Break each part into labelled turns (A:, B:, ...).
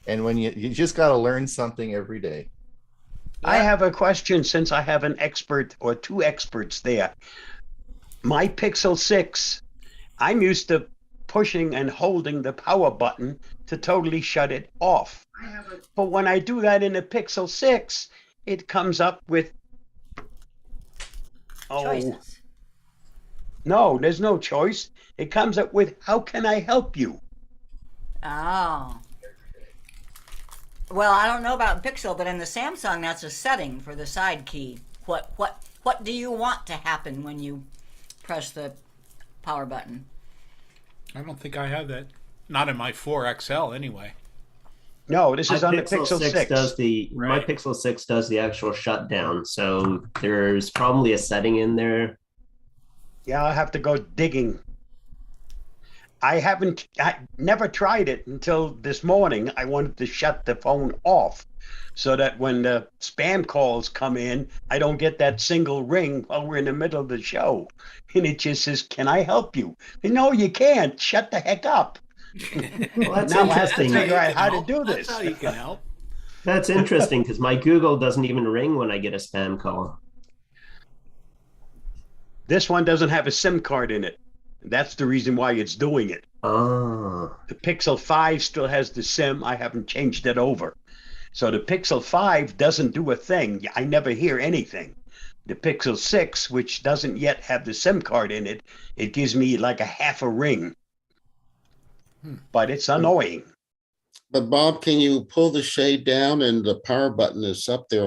A: And when you just got to learn something every day.
B: I
C: Yeah.
B: have a question since I have an expert or two experts there. My Pixel 6, I'm used to pushing and holding the power button to totally shut it off. But when I do that in the Pixel 6, it comes up with, oh,
C: Choices.
B: no, there's no choice. It comes up with, how can I help you?
C: Oh. Well, I don't know about Pixel, but in the Samsung, that's a setting for the side key. What do you want to happen when you press the power button?
D: I don't think I have that. Not in my 4XL anyway.
B: No, this
E: My
B: is on the
E: Pixel
B: Pixel
E: 6
B: 6.
E: does my
D: Right.
E: Pixel 6 does the actual shutdown. So there's probably a setting in there.
B: Yeah, I'll have to go digging. I never tried it until this morning. I wanted to shut the phone off so that when the spam calls come in, I don't get that single ring while we're in the middle of the show. And it just says, can I help you? And no, you can't. Shut the heck up.
E: Well, that's
B: Now I have to
E: interesting.
B: figure out
D: can
B: how to
D: help.
B: do this.
D: That's how you can help.
E: That's interesting because my Google doesn't even ring when I get a spam call.
B: This one doesn't have a SIM card in it. That's the reason why it's doing it.
E: Oh,
B: The Pixel 5 still has the SIM. I haven't changed it over. So the Pixel 5 doesn't do a thing. I never hear anything. The Pixel 6, which doesn't yet have the SIM card in it, it gives me like a half a ring. But it's annoying.
F: But Bob, can you pull the shade down and the power button is up there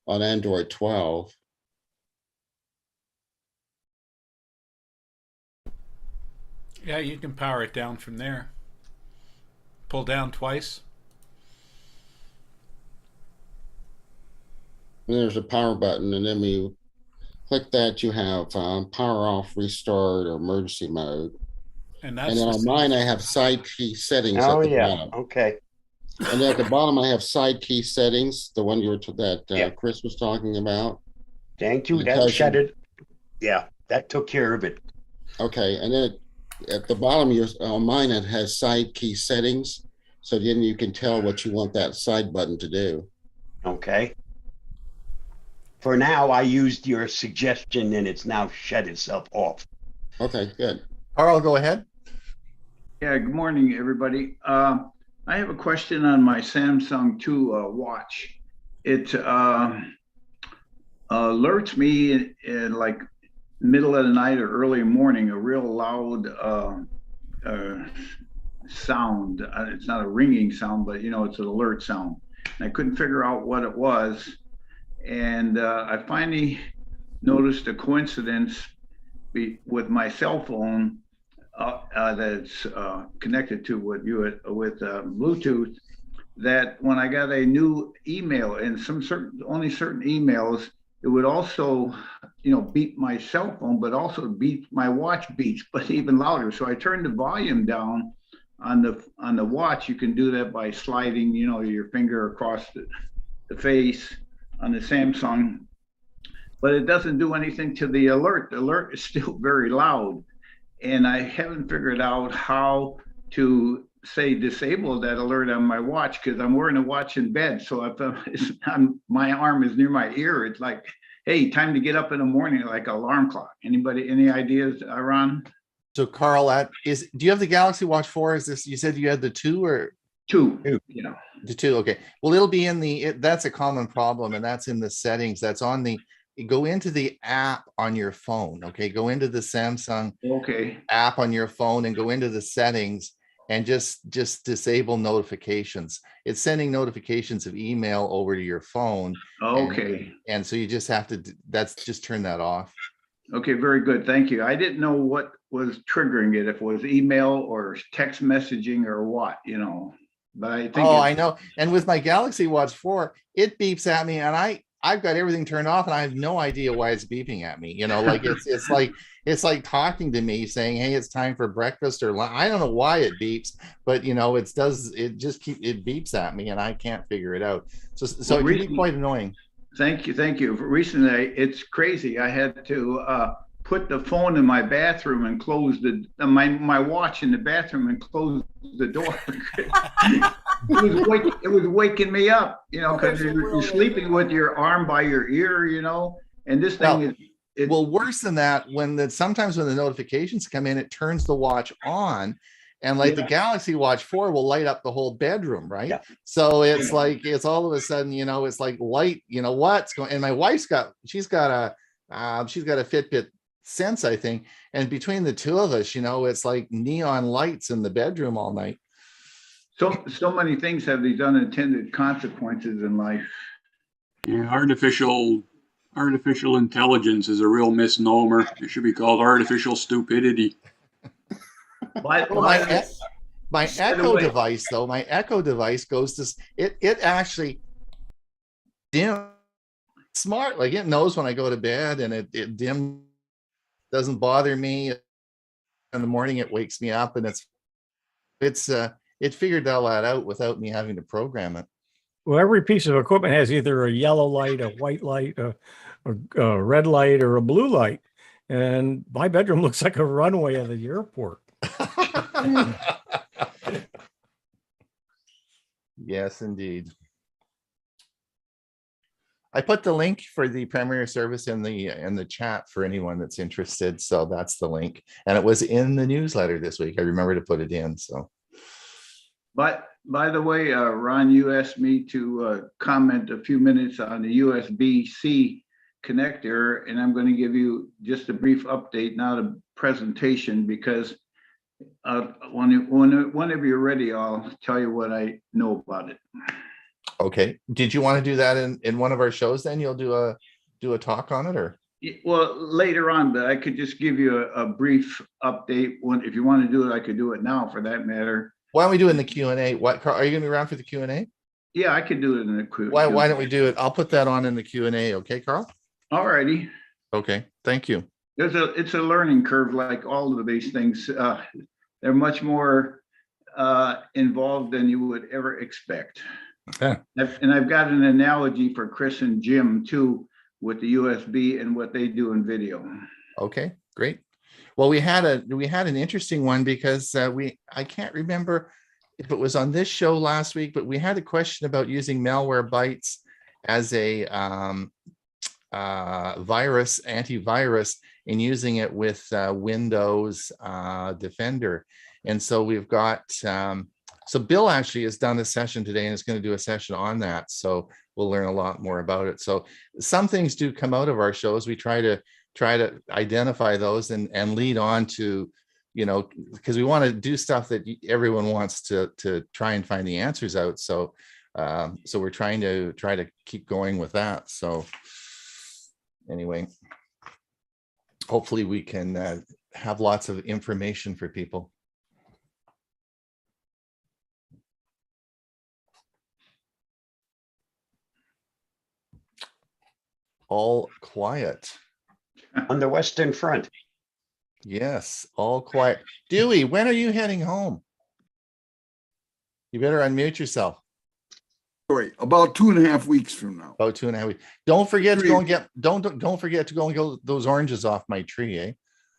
F: on Android 12?
D: Yeah, you can power it down from there. Pull down twice.
F: And there's a power button, and then when you click that, you have power off, restart, or emergency mode.
D: And
F: And
D: that's
F: then
D: the
F: on
D: same.
F: mine, I have side key settings
B: Oh,
F: at the
B: yeah.
F: bottom.
B: Okay.
F: And then at the bottom, I have side key settings, the one that
B: Yeah.
F: Chris was talking about.
B: Thank you. That
F: Because
B: shut it. Yeah, that took care of it.
F: Okay, and then at the bottom, on mine, it has side key settings. So then you can tell what you want that side button to do.
B: Okay. For now, I used your suggestion and it's now shut itself off.
F: Okay, good.
A: Carl, go ahead.
G: Yeah, good morning, everybody. I have a question on my Samsung 2 watch. It alerts me in like middle of the night or early morning, a real loud sound. It's not a ringing sound, but it's an alert sound. And I couldn't figure out what it was. And I finally noticed a coincidence with my cell phone that's connected to with Bluetooth, that when I got a new email and only certain emails, it would also, beep my cell phone, but also beep my watch beats, but even louder. So I turned the volume down on the watch. You can do that by sliding, your finger across the face on the Samsung, but it doesn't do anything to the alert. The alert is still very loud. And I haven't figured out how to say disable that alert on my watch because I'm wearing a watch in bed. So if my arm is near my ear, it's like, hey, time to get up in the morning, like an alarm clock. Anybody, any ideas, Ron?
A: So Carl, do you have the Galaxy Watch 4? Is this, you said you had the 2 or?
G: 2.
A: The 2, okay. Well, it'll be that's a common problem, and that's in the settings. That's on go into the app on your phone, okay? Go into the Samsung
G: Okay.
A: app on your phone and go into the settings and just disable notifications. It's sending notifications of email over to your phone.
G: Okay.
A: And so you just have to, just turn that off.
G: Okay, very good. Thank you. I didn't know what was triggering it, if it was email or text messaging or what, but I think.
A: Oh, I know. And with my Galaxy Watch 4, it beeps at me, and I've got everything turned off, and I have no idea why it's beeping at me. Like it's like talking to me, saying, "Hey, it's time for breakfast," or I don't know why it beeps, but it beeps at me, and I can't figure it out. So it can be quite annoying.
G: Thank you. Recently, it's crazy. I had to put the phone in my bathroom and close my watch in the bathroom and close the door. It was waking me up, you know, because
C: Yes, it will,
G: you're sleeping with your arm by your ear, you know, and this thing
A: Well,
G: is it.
A: well, worse than that, sometimes when the notifications come in, it turns the watch on. And like the
G: Yeah.
A: Galaxy Watch 4 will light up the whole bedroom, right?
B: Yeah.
A: So it's like it's all of a sudden, you know, it's like light, you know, what's going. And my wife's got she's got a Fitbit Sense, I think. And between the two of us, you know, it's like neon lights in the bedroom all night.
G: So many things have these unintended consequences in life.
H: Yeah, artificial intelligence is a real misnomer. It should be called artificial stupidity.
G: But
A: Well, my
G: the
A: Echo
G: way-
A: device, though, my Echo device goes to it actually dim smart, like it knows when I go to bed, and it dim doesn't bother me. In the morning it wakes me up, and it figured all that out without me having to program it.
I: Well, every piece of equipment has either a yellow light, a white light, a red light, or a blue light. And my bedroom looks like a runway of the airport.
A: Yes, indeed. I put the link for the Premier service in the chat for anyone that's interested. So that's the link. And it was in the newsletter this week. I remember to put it in. So
G: But by the way, Ron, you asked me to comment a few minutes on the USB-C connector, and I'm going to give you just a brief update, not a presentation, because whenever you're ready, I'll tell you what I know about it.
A: okay. Did you want to do that in one of our shows? Then you'll do a talk on it, or?
G: Well, later on, but I could just give you a brief update. If you want to do it, I could do it now for that matter.
A: Why don't we do it in the Q&A? What, Carl, are you going to be around for the Q&A?
G: Yeah, I could do it in the Q.
A: Why don't we do it? I'll put that on in the Q&A. Okay, Carl?
G: All righty.
A: Okay, thank you.
G: It's a learning curve, like all of these things. They're much more involved than you would ever expect.
A: Yeah.
G: And I've got an analogy for Chris and Jim too, with the USB and what they do in video.
A: Okay, great. Well, we had an interesting one because I can't remember if it was on this show last week, but we had a question about using Malwarebytes as a antivirus, and using it with Windows Defender. And so we've got so Bill actually has done a session today and is going to do a session on that. So we'll learn a lot more about it. So some things do come out of our shows. We try to identify those and lead on to, you know, because we want to do stuff that everyone wants to try and find the answers out. So so we're trying to keep going with that. So anyway, hopefully we can have lots of information for people. All quiet.
B: On the Western Front.
A: Yes, all quiet. Dewey, when are you heading home? You better unmute yourself.
J: Sorry, about 2.5 weeks from now.
A: Oh, 2.5 weeks. Don't forget to go and get don't forget to go and get those oranges off my tree, eh?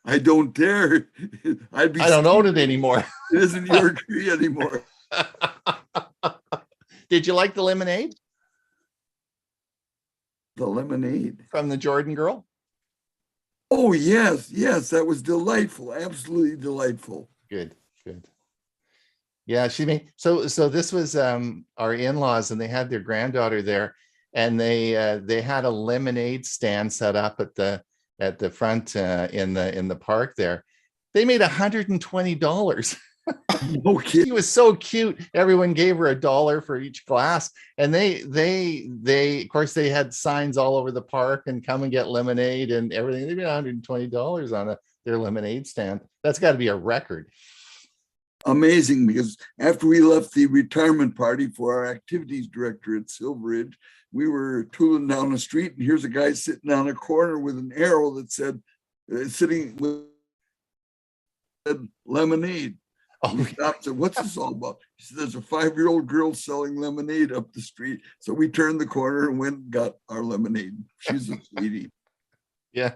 J: I don't dare.
A: I don't own it anymore.
J: It isn't your tree anymore.
A: Did you like the lemonade?
J: The lemonade.
A: From the Jordan girl?
J: Oh, yes, that was delightful. Absolutely delightful.
A: Good. Yeah, she made so this was our in-laws, and they had their granddaughter there, and they had a lemonade stand set up at the front in the park there. They made $120.
J: Okay.
A: She was so cute. Everyone gave her $1 for each glass, and they of course they had signs all over the park and come and get lemonade and everything. They made $120 on their lemonade stand. That's got to be a record.
J: Amazing, because after we left the retirement party for our activities director at Silveridge, we were tooling down the street, and here's a guy sitting on a corner with an arrow that said, sitting with lemonade.
A: Oh,
J: We stopped and said, what's this all about? He said, there's a 5-year-old girl selling lemonade up the street. So we turned the corner and went and got our lemonade. She's a sweetie.
A: yeah.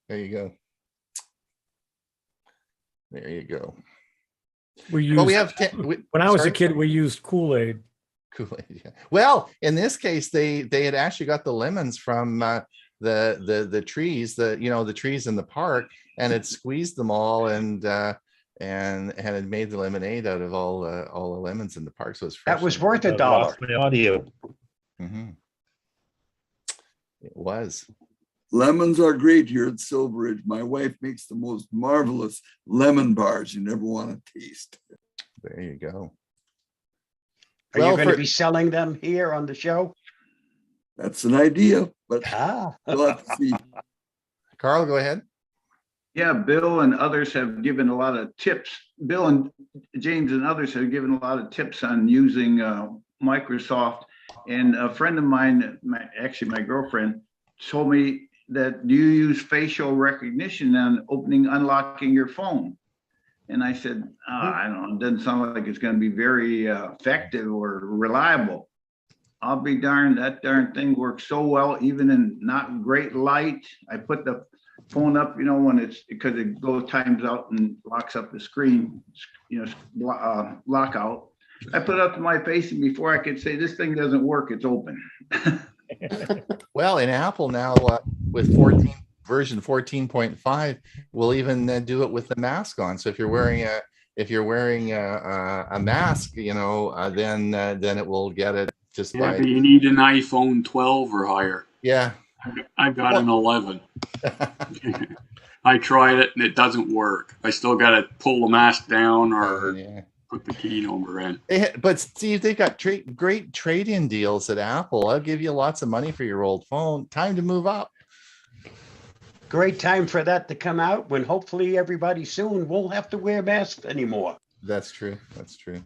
A: There you go. There you go.
I: We used,
A: Well, we have
I: when I was a
A: sorry?
I: kid, we used Kool-Aid.
A: Kool-Aid, yeah. Well, in this case, they had actually got the lemons from the trees, the trees in the park, and had squeezed them all and had made the lemonade out of all the lemons in the park. So it's fresh.
B: That was worth $1.
K: Lost my audio.
A: Mm-hmm. It was.
J: Lemons are great here at Silver Ridge. My wife makes the most marvelous lemon bars you never want to taste.
A: There you go.
B: Are you going to be selling them here on the show?
J: That's an idea, but we'll have to see.
A: Carl, go ahead.
G: Yeah, Bill and others have given a lot of tips. Bill and James and others have given a lot of tips on using Microsoft. And a friend of mine, actually my girlfriend, told me that, do you use facial recognition on unlocking your phone? And I said, I don't know, it doesn't sound like it's going to be very effective or reliable. I'll be darned, that darn thing works so well, even in not great light. I put the phone up, when it's, because it goes times out and locks up the screen, lockout. I put it up to my face, and before I could say this thing doesn't work, it's open.
A: Well, in Apple now, with version 14.5, we'll even do it with the mask on. So if you're wearing a mask, then it will get it just by.
H: But you need an iPhone 12 or higher.
A: Yeah,
H: I've got an 11. I tried it and it doesn't work. I still got to pull the mask down or put the key number in.
A: But Steve, they got great trade-in deals at Apple. I'll give you lots of money for your old phone. Time to move up.
B: Great time for that to come out, when hopefully everybody soon won't have to wear masks anymore.
A: That's true. That's true.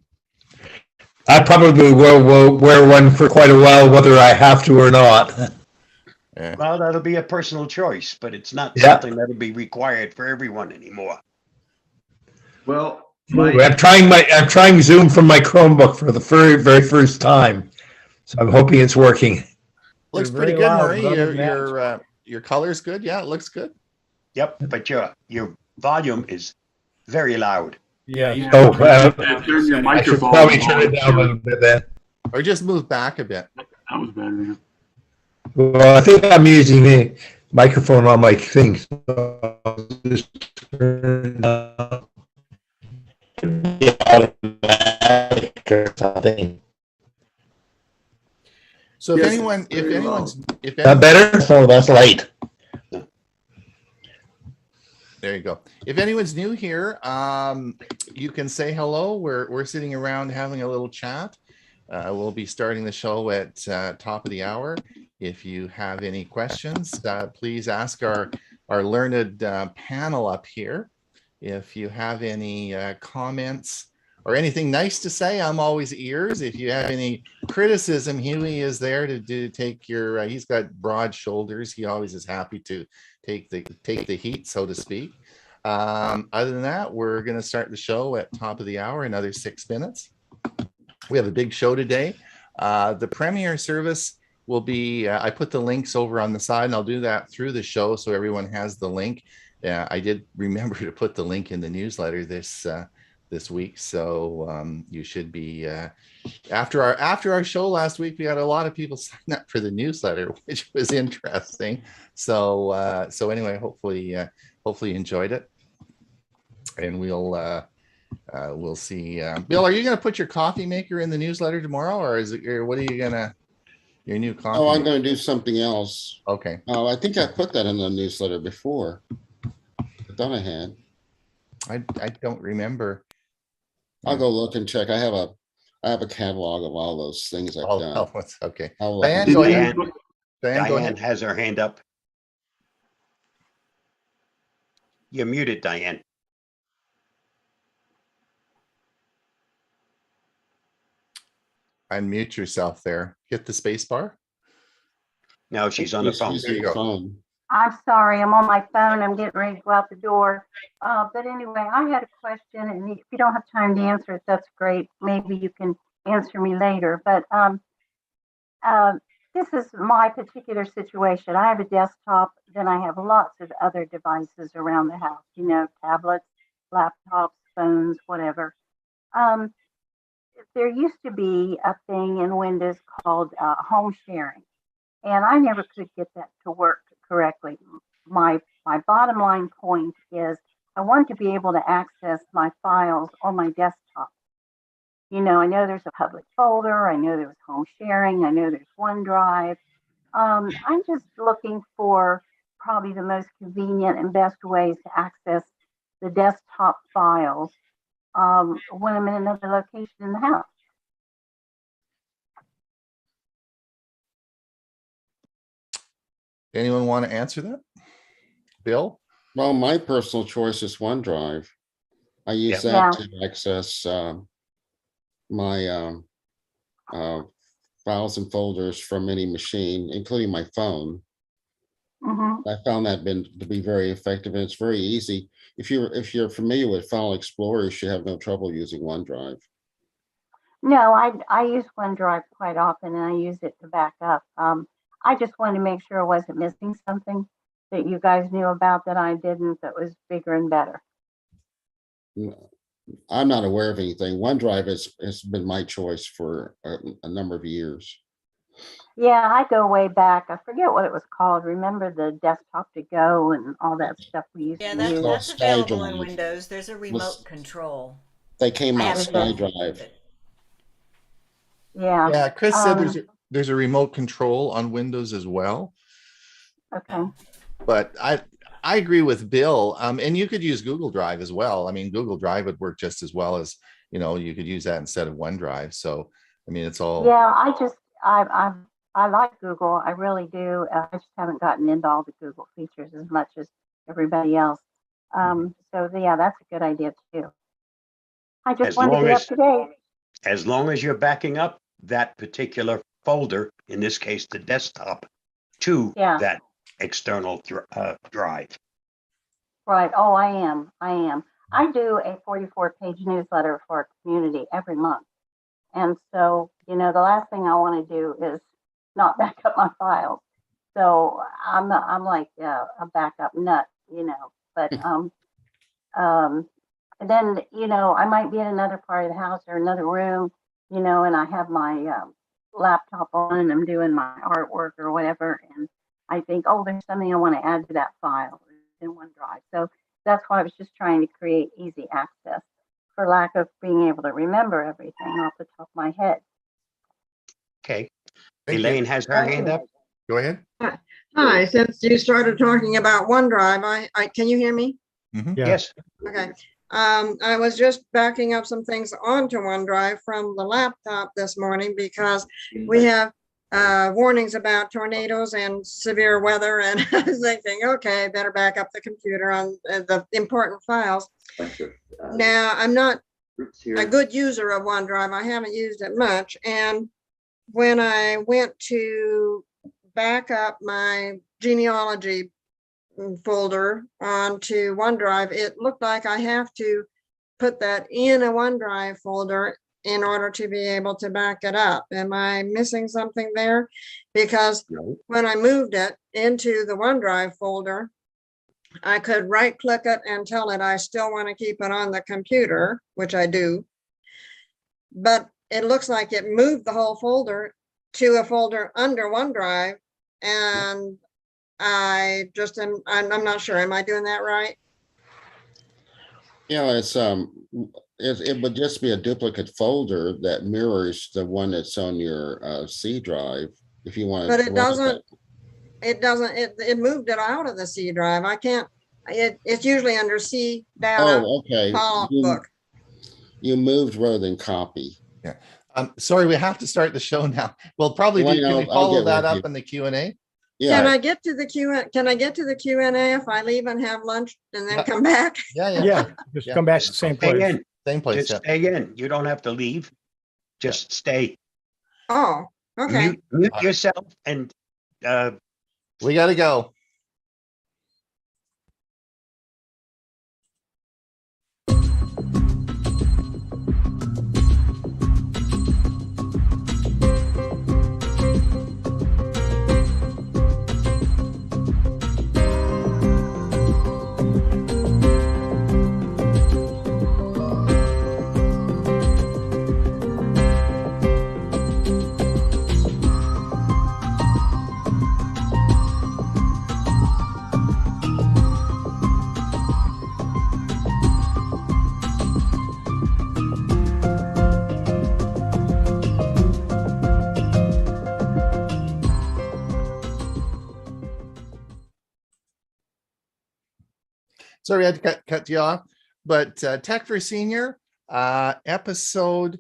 K: I probably will wear one for quite a while, whether I have to or not.
A: Yeah.
B: Well, that'll be a personal choice, but it's not something that'll be required for everyone anymore.
G: Well,
K: I'm trying Zoom from my Chromebook for the very, very first time, so I'm hoping it's working.
A: Looks pretty good, Marie. Your color's good. Yeah, it looks good.
B: Yep, but your volume is very loud.
I: Yeah.
H: Turn your
K: I should
H: microphone
K: probably turn it down a little bit then.
A: Or just move back a bit.
H: That was better. Yeah.
K: Well, I think I'm using the microphone on my thing. So I'll just turn it down.
A: So if anyone's
K: better, so that's light.
A: There you go. If anyone's new here, you can say hello. We're sitting around having a little chat. We'll be starting the show at top of the hour. If you have any questions, please ask our learned panel up here. If you have any comments or anything nice to say, I'm always ears. If you have any criticism, Hewie is there to take your. He's got broad shoulders. He always is happy to take the heat, so to speak. Other than that, we're going to start the show at top of the hour, another 6 minutes. We have a big show today. The premiere service will be. I put the links over on the side, and I'll do that through the show so everyone has the link. I did remember to put the link in the newsletter this week, so you should be after our show last week. We got a lot of people sign up for the newsletter, which was interesting. So anyway, hopefully you enjoyed it, and we'll see. Bill, are you going to put your coffee maker in the newsletter tomorrow, or what are you gonna your new coffee?
F: Oh, I'm going to do something else.
A: Okay.
F: Oh, I think I put that in the newsletter before. I thought I had.
A: I don't remember.
F: I'll go look and check. I have a catalog of all those things I've done.
A: Oh, okay.
F: Diane,
A: go ahead. Diane, go ahead.
B: Has her hand up. You're muted, Diane.
A: Unmute yourself there. Hit the space bar.
B: Now she's on the phone.
F: There you go.
L: I'm sorry, I'm on my phone. I'm getting ready to go out the door. But anyway, I had a question, and if you don't have time to answer it, that's great. Maybe you can answer me later. But this is my particular situation. I have a desktop, then I have lots of other devices around the house, tablets, laptops, phones, whatever. Um, there used to be a thing in Windows called home sharing, and I never could get that to work correctly. My bottom line point is I want to be able to access my files on my desktop. You know, I know there's a public folder, I know there's home sharing, I know there's OneDrive. I'm just looking for probably the most convenient and best ways to access the desktop files when I'm in another location in the house.
A: Anyone want to answer that? Bill?
F: Well, my personal choice is OneDrive. I use that to access my files and folders from any machine, including my phone. I found that to be very effective, and it's very easy. If you're familiar with File Explorer, you should have no trouble using OneDrive.
L: No, I use OneDrive quite often, and I use it to back up. I just wanted to make sure I wasn't missing something that you guys knew about that I didn't, that was bigger and better.
F: I'm not aware of anything. OneDrive has been my choice for a number of years.
L: Yeah, I go way back. I forget what it was called. Remember the desktop to go and all that stuff we used to use?
C: That's available in Windows. There's a remote control.
F: They came out SkyDrive.
L: Yeah.
A: Yeah, Chris said there's a remote control on Windows as well.
L: Okay.
A: But I agree with Bill. And you could use Google Drive as well. I mean, Google Drive would work just as well as, you could use that instead of OneDrive. So, I mean, it's all.
L: Yeah, I like Google. I really do. I just haven't gotten into all the Google features as much as everybody else. So yeah, that's a good idea too. I just wanted to be up to date.
B: As long as you're backing up that particular folder, in this case, the desktop, to that external drive.
L: Right. Oh, I am. I do a 44-page newsletter for our community every month. And so, the last thing I want to do is not back up my files. So I'm like a backup nut, but and then, I might be in another part of the house or another room, and I have my laptop on and I'm doing my artwork or whatever. And I think, oh, there's something I want to add to that file in OneDrive. So that's why I was just trying to create easy access for lack of being able to remember everything off the top of my head.
B: Okay. Elaine has her hand up.
A: Go ahead.
M: Hi, since you started talking about OneDrive, I can you hear me?
B: Yes.
M: Okay. I was just backing up some things onto OneDrive from the laptop this morning because we have warnings about tornadoes and severe weather, and I was thinking, okay, better back up the computer on the important files. Now, I'm not a good user of OneDrive. I haven't used it much, and when I went to back up my genealogy folder onto OneDrive, it looked like I have to put that in a OneDrive folder in order to be able to back it up. Am I missing something there? Because when I moved it into the OneDrive folder, I could right click it and tell it I still want to keep it on the computer, which I do. But it looks like it moved the whole folder to a folder under OneDrive, and I'm not sure. Am I doing that right?
F: Yeah, it would just be a duplicate folder that mirrors the one that's on your C drive. If you want to,
M: but it doesn't. It moved it out of the C drive. I can't. It's usually under C data.
F: Oh, okay.
M: Book.
F: You moved rather than copy.
A: Yeah. Sorry, we have to start the show now. We'll probably do. Can we follow that up in the Q&A?
F: Yeah.
M: Can I get to the Q&A if I leave and have lunch and then come back?
I: Yeah. Just come back to the same place.
A: Same place.
B: Just stay in. You don't have to leave. Just stay.
M: Oh, okay.
B: Mute yourself and
A: we got to go. Sorry, I had to cut you off. But Tech for Senior, episode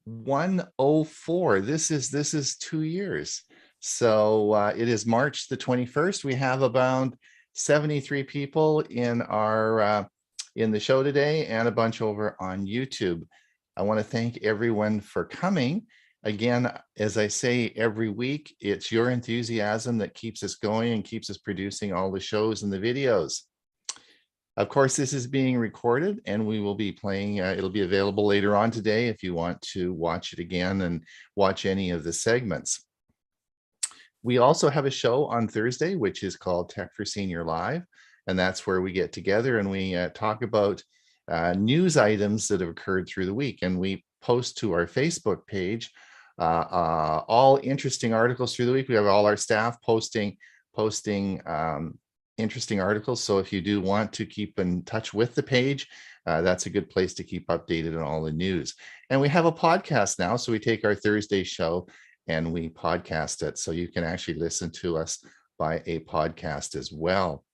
A: 104. This is 2 years. So it is March the 21st. We have about 73 people in our in the show today and a bunch over on YouTube. I want to thank everyone for coming. Again, as I say every week, it's your enthusiasm that keeps us going and keeps us producing all the shows and the videos. Of course, this is being recorded and we will be playing, it'll be available later on today if you want to watch it again and watch any of the segments. We also have a show on Thursday, which is called Tech for Senior Live. And that's where we get together and we talk about news items that have occurred through the week. And we post to our Facebook page all interesting articles through the week. We have all our staff posting interesting articles. So if you do want to keep in touch with the page, that's a good place to keep updated on all the news. And we have a podcast now. So we take our Thursday show and we podcast it. So you can actually listen to us by a podcast as well.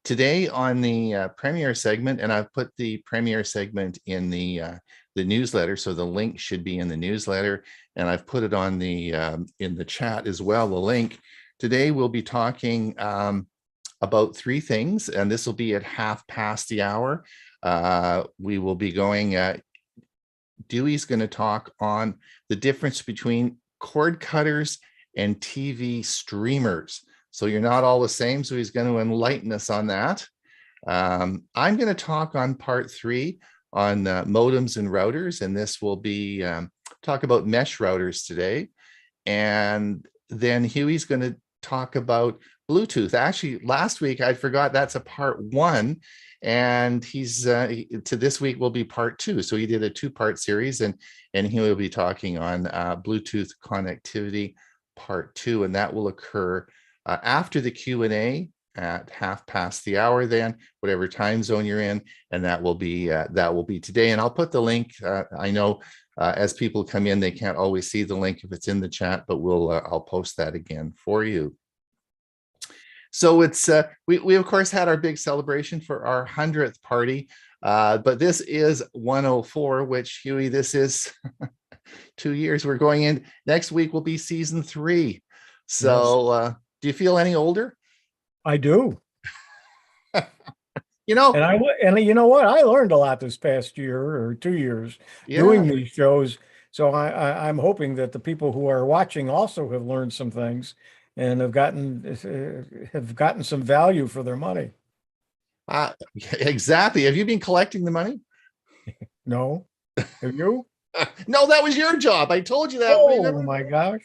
A: Today on the premiere segment, and I've put the premiere segment in the newsletter, so the link should be in the newsletter, and I've put it on the in the chat as well, the link. Today we'll be talking about 3 things, and this will be at hour. We will be going Dewey's going to talk on the difference between cord cutters and TV streamers. So you're not all the same. So he's going to enlighten us on that. I'm going to talk on part 3 on modems and routers. And this will be talk about mesh routers today. And then Hewie's going to talk about Bluetooth. Actually, last week I forgot that's a part 1. And he's to this week will be part 2. So he did a 2-part series and he will be talking on Bluetooth connectivity part 2. And that will occur after the Q&A at hour, then whatever time zone you're in, and that will be today. And I'll put the link. I know as people come in, they can't always see the link if it's in the chat, but I'll post that again for you. So it's we of course had our big celebration for our 100th party, but this is 104, which Hewie, this is 2 years. We're going in next week. Will be season 3. So. Yes. Do you feel any older?
I: I do.
A: You know,
I: and you know what? I learned a lot this past year or 2 years doing these shows. So I'm hoping that the people who are watching also have learned some things and have gotten some value for their money.
A: Exactly. Have you been collecting the money?
I: No. Have you?
A: No, that was your job. I told you that.
I: Oh my gosh.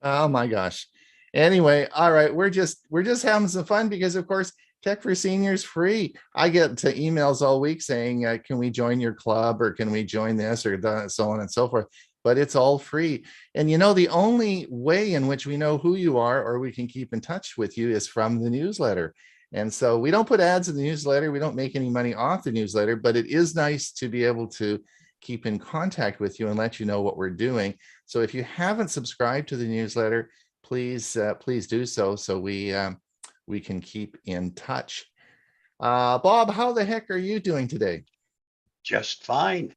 A: Oh my gosh. Anyway, all right, we're just having some fun because of course Tech for Seniors free. I get to emails all week saying can we join your club or can we join this or so on and so forth, but it's all free. And you know, the only way in which we know who you are or we can keep in touch with you is from the newsletter. And so we don't put ads in the newsletter, we don't make any money off the newsletter, but it is nice to be able to keep in contact with you and let you know what we're doing. So if you haven't subscribed to the newsletter, please do so we can keep in touch. Bob, how the heck are you doing today?
B: Just fine.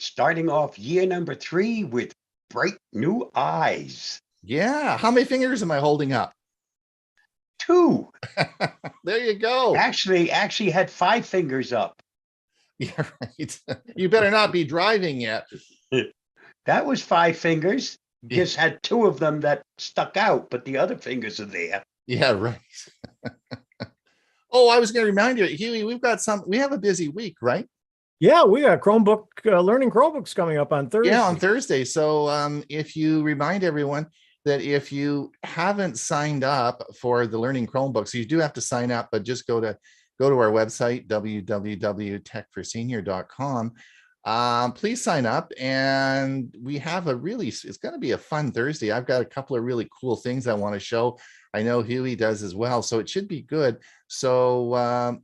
B: Starting off year number 3 with bright new eyes.
A: Yeah. How many fingers am I holding up?
B: 2.
A: There you go.
B: Actually had 5 fingers up.
A: Yeah, right. You better not be driving yet.
B: That was 5 fingers. Just had 2 of them that stuck out, but the other fingers are there.
A: Yeah, right. Oh, I was going to remind you, Hewie, we have a busy week, right?
I: Yeah, we got Chromebook learning Chromebooks coming up on Thursday.
A: Yeah, on Thursday. So if you remind everyone that if you haven't signed up for the learning Chromebooks, you do have to sign up, but just go to our website, www.techforsenior.com. Please sign up, and we have it's going to be a fun Thursday. I've got a couple of really cool things I want to show. I know Hewie does as well, so it should be good. So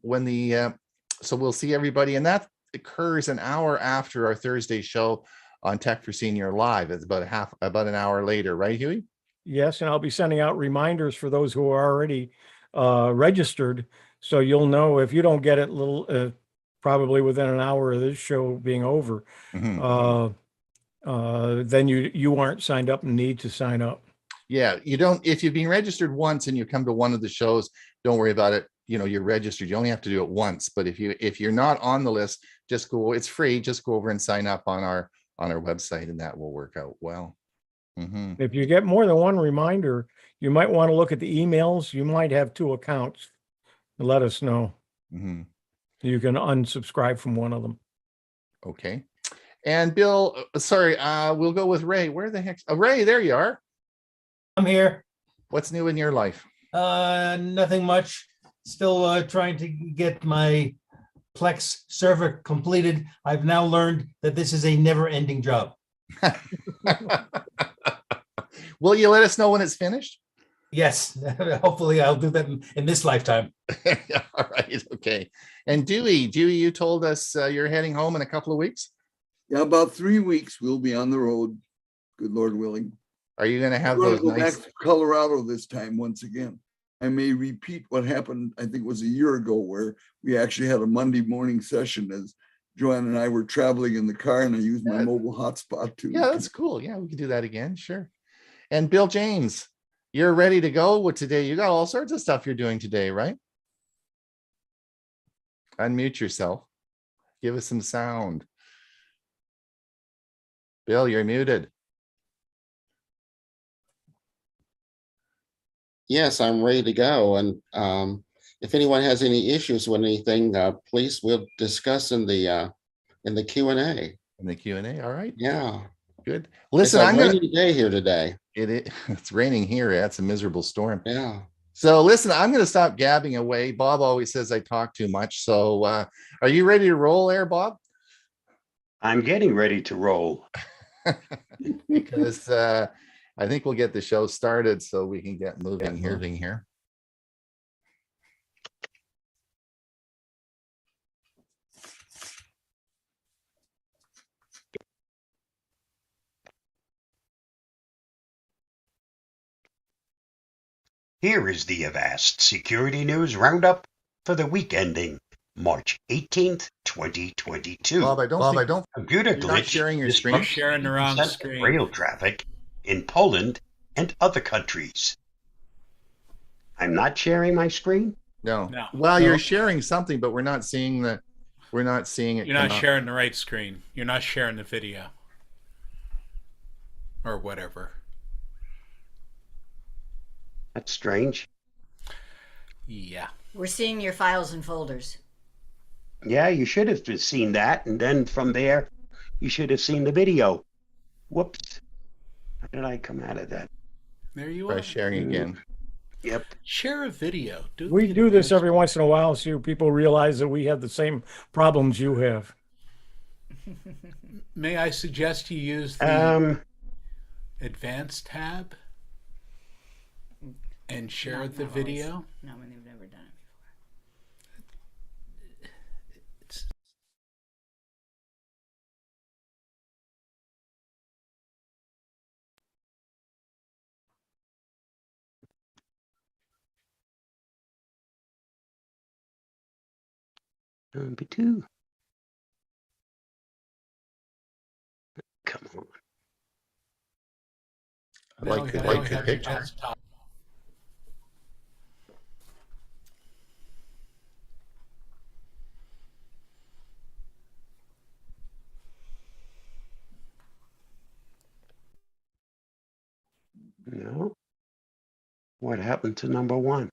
A: so we'll see everybody, and that occurs an hour after our Thursday show on Tech for Senior Live. It's about an hour later, right, Hewie?
I: Yes, and I'll be sending out reminders for those who are already registered. So you'll know if you don't get it probably within an hour of this show being over, then you aren't signed up and need to sign up.
A: Yeah, you don't, if you've been registered once and you come to one of the shows, don't worry about it. You're registered. You only have to do it once. But if you're not on the list, just go, it's free. Just go over and sign up on our website, and that will work out well.
I: If you get more than one reminder, you might want to look at the emails. You might have 2 accounts. Let us know. You can unsubscribe from one of them.
A: Okay. And Bill, sorry, we'll go with Ray. Where the heck? Ray, there you are.
N: I'm here.
A: What's new in your life?
N: Nothing much. Still trying to get my Plex server completed. I've now learned that this is a never-ending job.
A: Will you let us know when it's finished?
N: Yes, hopefully I'll do that in this lifetime.
A: All right, okay. And Dewey, you told us you're heading home in a couple of weeks?
J: Yeah, about 3 weeks we'll be on the road, good Lord willing.
A: Are you going to have
J: We're
A: those
J: going to go
A: nice...
J: back to Colorado this time once again. I may repeat what happened, I think it was a year ago, where we actually had a Monday morning session as Joanne and I were traveling in the car, and I used my mobile hotspot too.
A: Yeah, that's cool. Yeah, we can do that again. Sure. And Bill James, you're ready to go with today. You got all sorts of stuff you're doing today, right? Unmute yourself. Give us some sound. Bill, you're muted.
F: Yes, I'm ready to go. And if anyone has any issues with anything, please, we'll discuss in the Q&A.
A: In the Q&A, all right.
F: Yeah.
A: Good. Listen,
F: it's a rainy day here today.
A: It's raining here. That's a miserable storm.
F: Yeah.
A: So listen, I'm going to stop gabbing away. Bob always says I talk too much. So are you ready to roll there, Bob?
B: I'm getting ready to roll.
A: Because I think we'll get the show started so we can get moving here.
B: Here is the Avast Security News Roundup for the week ending March 18th, 2022.
A: Bob, I don't
B: Computer
A: you're not
B: glitch
A: sharing your screen.
B: disrupts
D: Sharing the wrong
B: 50% of
D: screen.
B: rail traffic in Poland and other countries. I'm not sharing my screen?
A: No.
D: No.
A: Well,
I: No.
A: you're sharing something, but we're not seeing it.
D: You're not
A: come up.
D: sharing the right screen. You're not sharing the video. Or whatever.
B: That's strange.
D: Yeah.
C: We're seeing your files and folders.
B: Yeah, you should have just seen that, and then from there, you should have seen the video. Whoops. How did I come out of that?
D: There you
A: Try
D: are.
A: sharing again.
B: Yep.
D: Share a video.
I: We do this every once in a while so people realize that we have the same problems you have.
D: May I suggest you use the advanced tab and share the video?
C: No, we've never done it
D: It's
B: Number 2. Come on.
A: I like the picture.
B: No. What happened to number 1?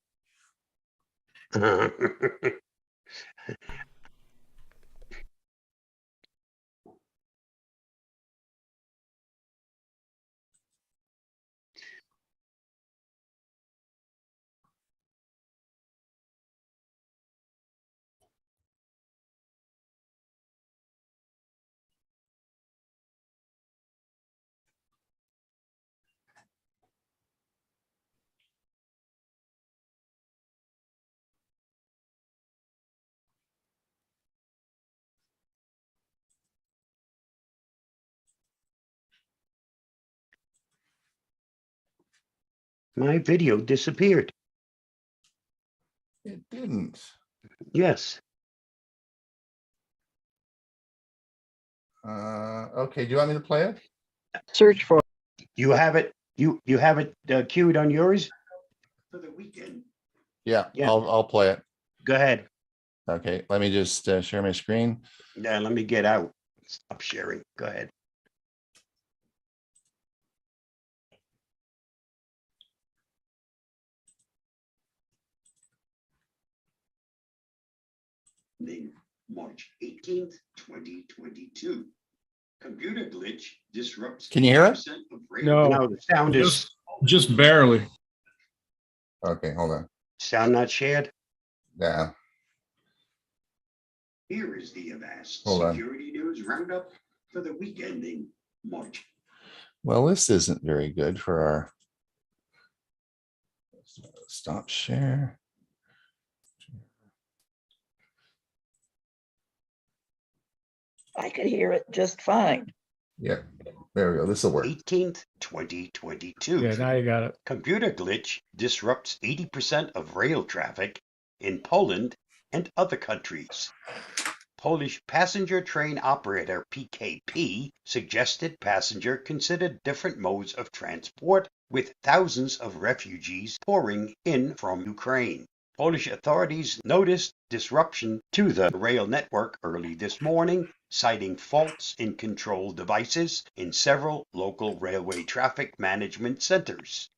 B: My video disappeared.
A: didn't.
B: Yes.
A: Okay, do you want me to play it?
L: Search for.
B: You have it. You have it queued on yours for the weekend.
A: Yeah,
B: Yeah.
A: I'll play it.
B: Go ahead.
A: Okay, let me just share my screen.
B: Yeah, let me get out. Stop sharing. Go ahead. March 18th, 2022. Computer glitch disrupts.
A: Can you hear it?
B: No, the sound is
O: just barely.
A: Okay, hold on.
B: sound not shared.
A: Yeah,
B: Here is the Avast
A: hold on.
B: security news roundup for the week ending March.
A: Well, this isn't very good for our stop share.
L: I could hear it just fine.
A: Yeah, there we go. This will work.
B: 18th, 2022.
I: Yeah, now you got it.
B: Computer glitch disrupts 80% of rail traffic in Poland and other countries. Polish passenger train operator PKP suggested passenger consider different modes of transport with thousands of refugees pouring in from Ukraine. Polish authorities noticed disruption to the rail network early this morning, citing faults in control devices in several local railway traffic management centers.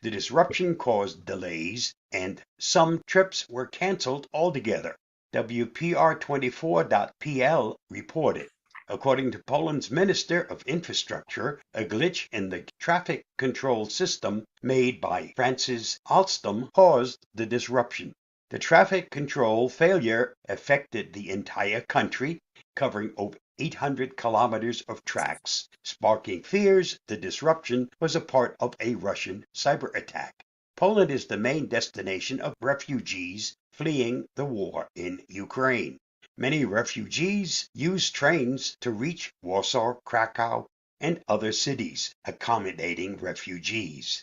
B: The disruption caused delays, and some trips were canceled altogether. WPR24.pl reported. According to Poland's Minister of Infrastructure, a glitch in the traffic control system made by Francis Alstom caused the disruption. The traffic control failure affected the entire country, covering over 800 kilometers of tracks, sparking fears the disruption was a part of a Russian cyber attack. Poland is the main destination of refugees fleeing the war in Ukraine. Many refugees use trains to reach Warsaw, Krakow, and other cities accommodating refugees.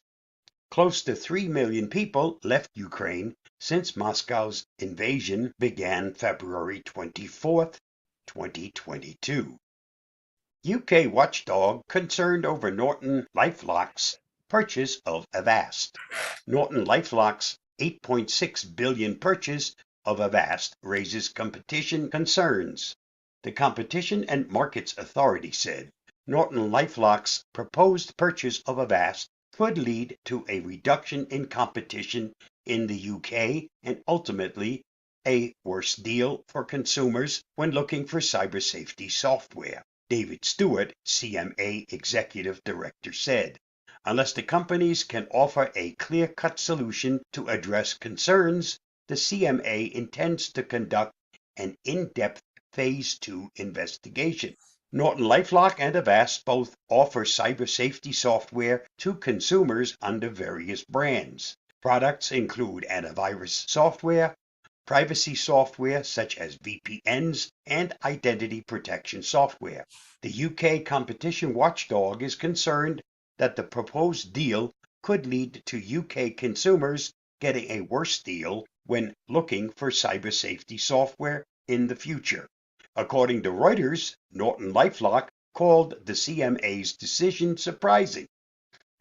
B: Close to 3 million people left Ukraine since Moscow's invasion began February 24th, 2022. UK watchdog concerned over Norton LifeLock's purchase of Avast. Norton LifeLock's $8.6 billion purchase of Avast raises competition concerns. The Competition and Markets Authority said Norton LifeLock's proposed purchase of Avast could lead to a reduction in competition in the UK and ultimately a worse deal for consumers when looking for cyber safety software. David Stewart, CMA Executive Director, said, unless the companies can offer a clear-cut solution to address concerns, the CMA intends to conduct an in-depth Phase 2 investigation. Norton LifeLock and Avast both offer cyber safety software to consumers under various brands. Products include antivirus software, privacy software such as VPNs, and identity protection software. The UK competition watchdog is concerned that the proposed deal could lead to UK consumers getting a worse deal when looking for cyber safety software in the future. According to Reuters, Norton LifeLock called the CMA's decision surprising.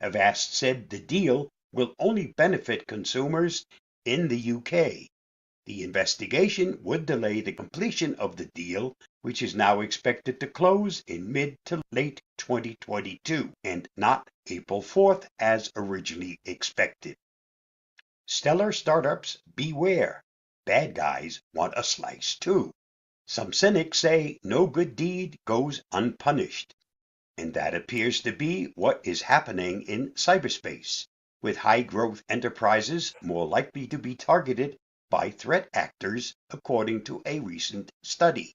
B: Avast said the deal will only benefit consumers in the UK. The investigation would delay the completion of the deal, which is now expected to close in mid to late 2022 and not April 4th as originally expected. Stellar startups, beware. Bad guys want a slice too. Some cynics say no good deed goes unpunished, and that appears to be what is happening in cyberspace, with high-growth enterprises more likely to be targeted by threat actors, according to a recent study.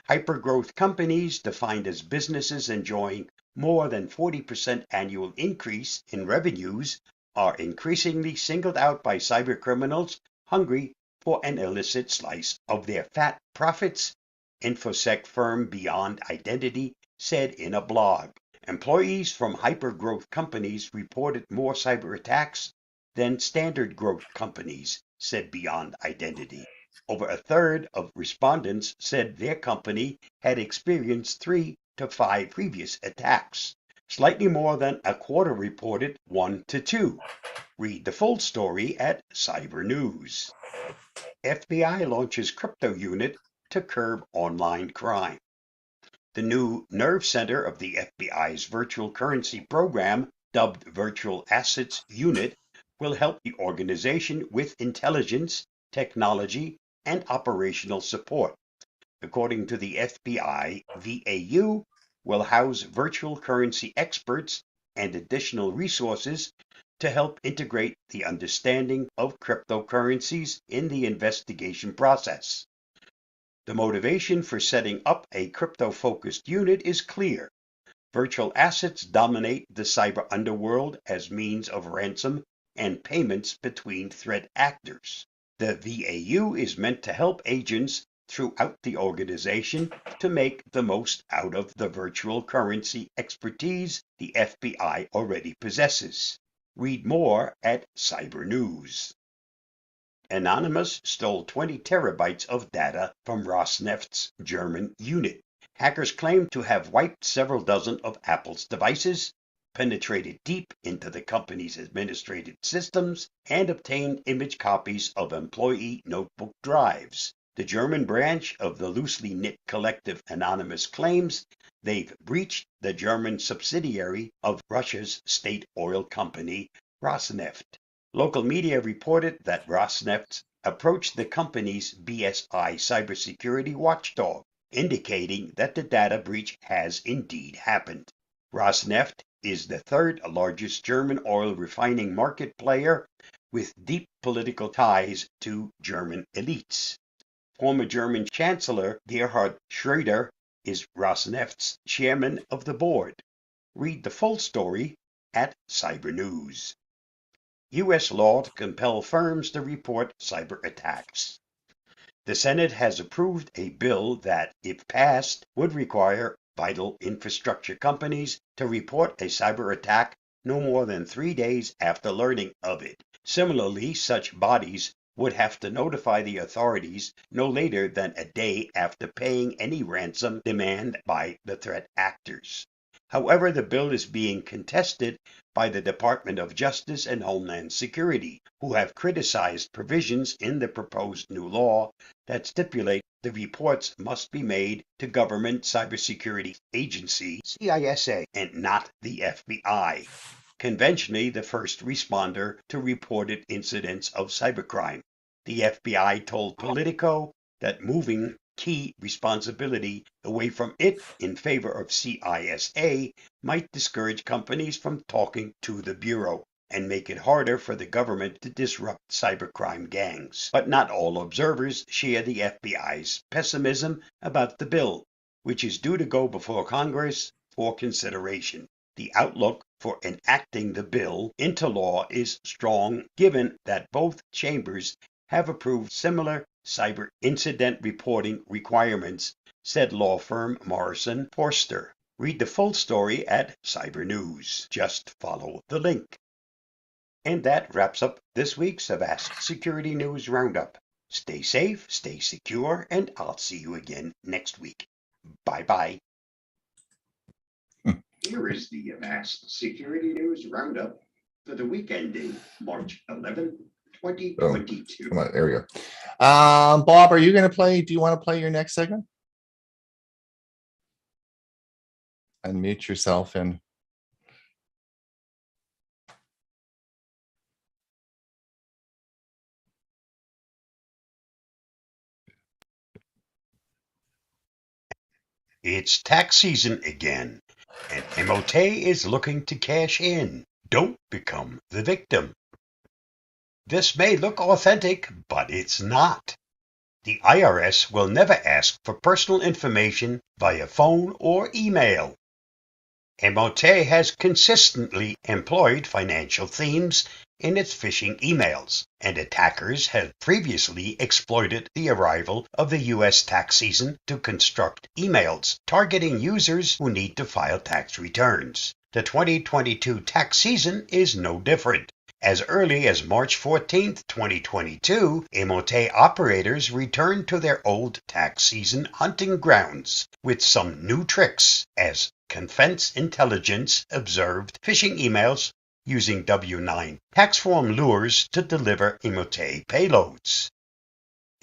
B: Hypergrowth companies, defined as businesses enjoying more than 40% annual increase in revenues, are increasingly singled out by cybercriminals hungry for an illicit slice of their fat profits, InfoSec firm Beyond Identity said in a blog. Employees from hypergrowth companies reported more cyber attacks than standard growth companies, said Beyond Identity. Over a third of respondents said their company had experienced 3 to 5 previous attacks. Slightly more than a quarter reported 1 to 2. Read the full story at Cyber News. FBI launches crypto unit to curb online crime. The new nerve center of the FBI's virtual currency program, dubbed Virtual Assets Unit, will help the organization with intelligence, technology, and operational support. According to the FBI, VAU will house virtual currency experts and additional resources to help integrate the understanding of cryptocurrencies in the investigation process. The motivation for setting up a crypto-focused unit is clear. Virtual assets dominate the cyber underworld as means of ransom and payments between threat actors. The VAU is meant to help agents throughout the organization to make the most out of the virtual currency expertise the FBI already possesses. Read more at Cyber News. Anonymous stole 20 terabytes of data from Rosneft's German unit. Hackers claim to have wiped several dozen of Apple's devices, penetrated deep into the company's administrative systems, and obtained image copies of employee notebook drives. The German branch of the loosely knit collective Anonymous claims they've breached the German subsidiary of Russia's state oil company, Rosneft. Local media reported that Rosneft approached the company's BSI cybersecurity watchdog, indicating that the data breach has indeed happened. Rosneft is the third largest German oil refining market player with deep political ties to German elites. Former German Chancellor Gerhard Schröder is Rosneft's chairman of the board. Read the full story at Cyber News. U.S. law to compel firms to report cyber attacks. The Senate has approved a bill that, if passed, would require vital infrastructure companies to report a cyber attack no more than 3 days after learning of it. Similarly, such bodies would have to notify the authorities no later than a day after paying any ransom demand by the threat actors. However, the bill is being contested by the Department of Justice and Homeland Security, who have criticized provisions in the proposed new law that stipulate the reports must be made to government cybersecurity agency, CISA, and not the FBI, conventionally the first responder to reported incidents of cybercrime. The FBI told Politico that moving key responsibility away from it in favor of CISA might discourage companies from talking to the Bureau and make it harder for the government to disrupt cybercrime gangs. But not all observers share the FBI's pessimism about the bill, which is due to go before Congress for consideration. The outlook for enacting the bill into law is strong, given that both chambers have approved similar cyber incident reporting requirements, said law firm Morrison Forster. Read the full story at Cyber News. Just follow the link. And that wraps up this week's Avast Security News Roundup. Stay safe, stay secure, and I'll see you again next week. Bye-bye. Here is the Avast Security News Roundup for the week ending March 11, 2022.
A: Come on, there we go. Bob, are you going to play? Do you want to play your next segment? Unmute yourself and.
B: It's tax season again, and MOT is looking to cash in. Don't become the victim. This may look authentic, but it's not. The IRS will never ask for personal information via phone or email. MOT has consistently employed financial themes in its phishing emails, and attackers have previously exploited the arrival of the U.S. tax season to construct emails targeting users who need to file tax returns. The 2022 tax season is no different, As early as March 14, 2022, MOT operators returned to their old tax season hunting grounds with some new tricks, as Confense Intelligence observed phishing emails using W-9 tax form lures to deliver MOT payloads.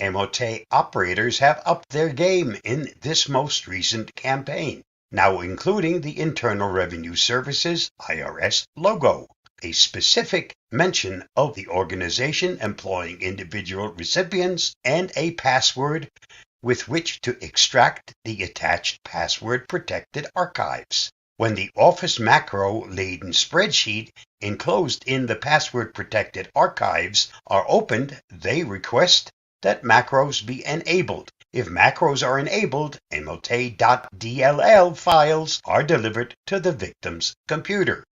B: MOT operators have upped their game in this most recent campaign, now including the Internal Revenue Service's IRS logo, a specific mention of the organization employing individual recipients, and a password with which to extract the attached password-protected archives. When the Office macro-laden spreadsheet enclosed in the password-protected archives are opened, they request that macros be enabled. If macros are enabled, MOT.dll files are delivered to the victim's computer.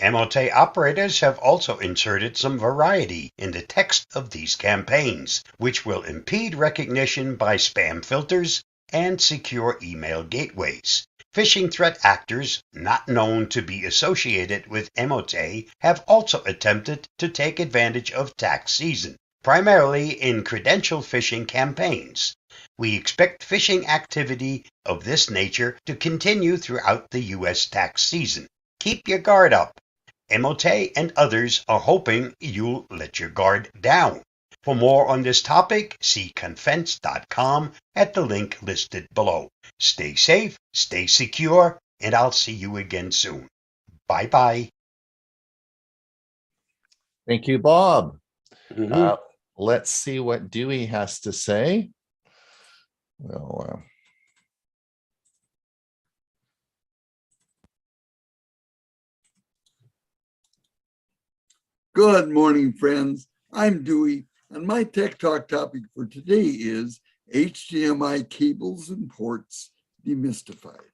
B: MOT operators have also inserted some variety in the text of these campaigns, which will impede recognition by spam filters and secure email gateways. Phishing threat actors not known to be associated with MOT have also attempted to take advantage of tax season, primarily in credential phishing campaigns. We expect phishing activity of this nature to continue throughout the U.S. tax season. Keep your guard up. MOT and others are hoping you'll let your guard down. For more on this topic, see confense.com at the link listed below. Stay safe, stay secure, and I'll see you again soon. Bye-bye.
A: Thank you, Bob. Let's see what Dewey has to say. Well,
J: Good morning, friends. I'm Dewey, and my Tech Talk topic for today is HDMI cables and ports demystified.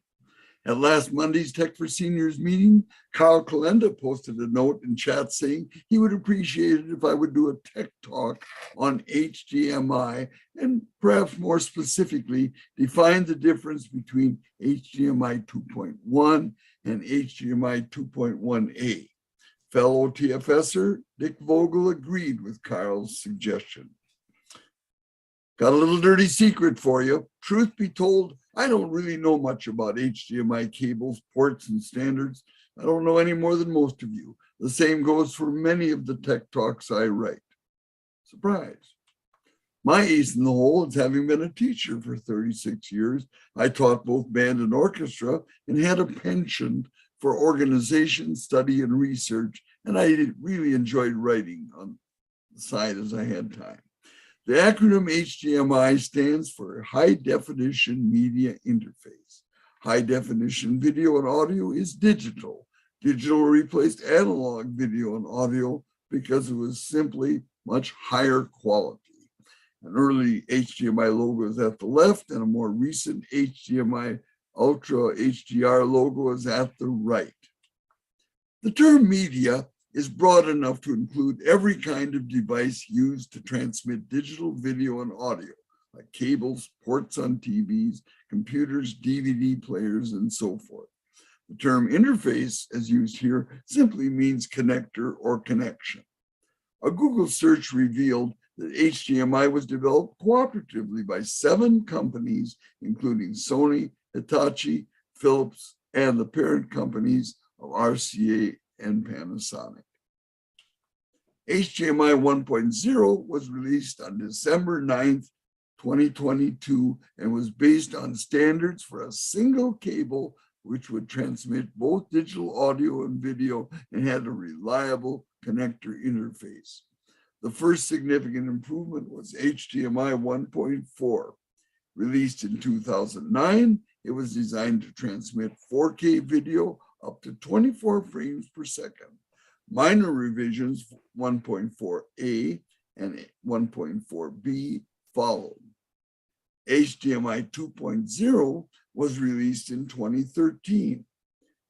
J: At last Monday's Tech for Seniors meeting, Kyle Kalenda posted a note in chat saying he would appreciate it if I would do a Tech Talk on HDMI and perhaps more specifically define the difference between HDMI 2.1 and HDMI 2.1a. Fellow TFSer Dick Vogel agreed with Kyle's suggestion. Got a little dirty secret for you. Truth be told, I don't really know much about HDMI cables, ports, and standards. I don't know any more than most of you. The same goes for many of the Tech Talks I write. Surprise. My ace in the hole is having been a teacher for 36 years. I taught both band and orchestra and had a penchant for organization, study, and research, and I really enjoyed writing on the side as I had time. The acronym HDMI stands for High Definition Media Interface. High definition video and audio is digital. Digital replaced analog video and audio because it was simply much higher quality. An early HDMI logo is at the left, and a more recent HDMI Ultra HDR logo is at the right. The term media is broad enough to include every kind of device used to transmit digital video and audio, like cables, ports on TVs, computers, DVD players, and so forth. The term interface, as used here, simply means connector or connection. A Google search revealed that HDMI was developed cooperatively by 7 companies, including Sony, Hitachi, Philips, and the parent companies of RCA and Panasonic. HDMI 1.0 was released on December 9th, 2022, and was based on standards for a single cable which would transmit both digital audio and video and had a reliable connector interface. The first significant improvement was HDMI 1.4. Released in 2009, it was designed to transmit 4K video up to 24 frames per second. Minor revisions 1.4a and 1.4b followed. HDMI 2.0 was released in 2013,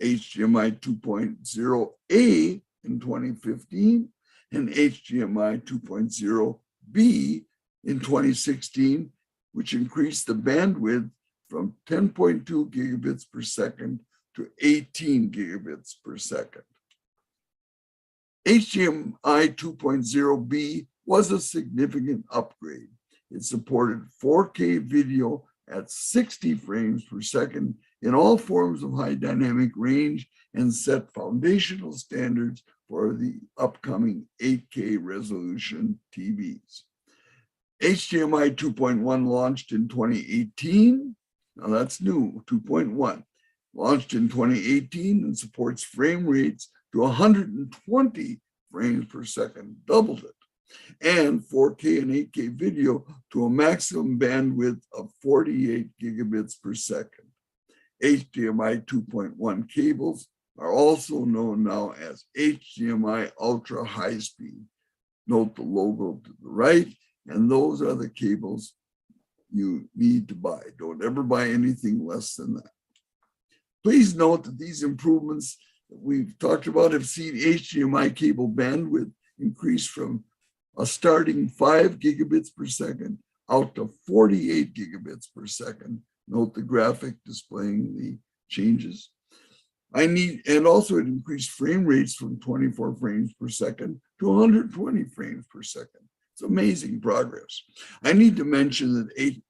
J: HDMI 2.0a in 2015, and HDMI 2.0b in 2016, which increased the bandwidth from 10.2 gigabits per second to 18 gigabits per second. HDMI 2.0B was a significant upgrade. It supported 4K video at 60 frames per second in all forms of high dynamic range and set foundational standards for the upcoming 8K resolution TVs. HDMI 2.1 launched in 2018. Now that's new, 2.1. Launched in 2018 and supports frame rates to 120 frames per second, doubled it, and 4K and 8K video to a maximum bandwidth of 48 gigabits per second. HDMI 2.1 cables are also known now as HDMI ultra high speed. Note the logo to the right, and those are the cables you need to buy. Don't ever buy anything less than that. Please note that these improvements that we've talked about have seen HDMI cable bandwidth increase from a starting 5 gigabits per second out to 48 gigabits per second. Note the graphic displaying the changes. And also it increased frame rates from 24 frames per second to 120 frames per second. It's amazing progress. I need to mention that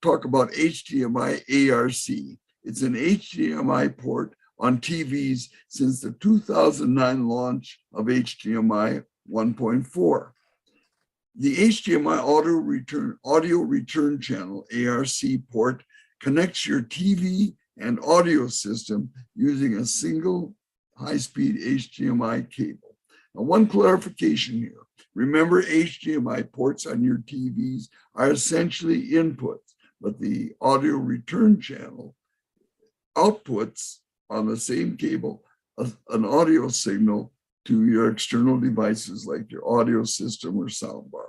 J: talk about HDMI ARC. It's an HDMI port on TVs since the 2009 launch of HDMI 1.4. The HDMI audio return channel, ARC port, connects your TV and audio system using a single high-speed HDMI cable. Now, one clarification here. Remember, HDMI ports on your TVs are essentially inputs, but the audio return channel outputs on the same cable an audio signal to your external devices like your audio system or soundbar.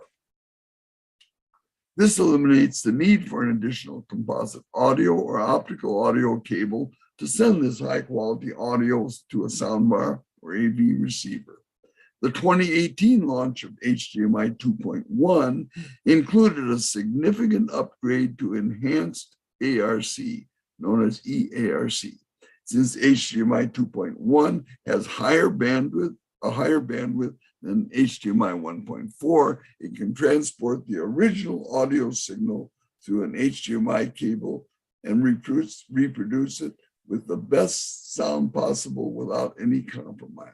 J: This eliminates the need for an additional composite audio or optical audio cable to send this high quality audio to a soundbar or AV receiver. The 2018 launch of HDMI 2.1 included a significant upgrade to enhanced ARC, known as EARC. Since HDMI 2.1 has a higher bandwidth than HDMI 1.4, it can transport the original audio signal through an HDMI cable and reproduce it with the best sound possible without any compromise.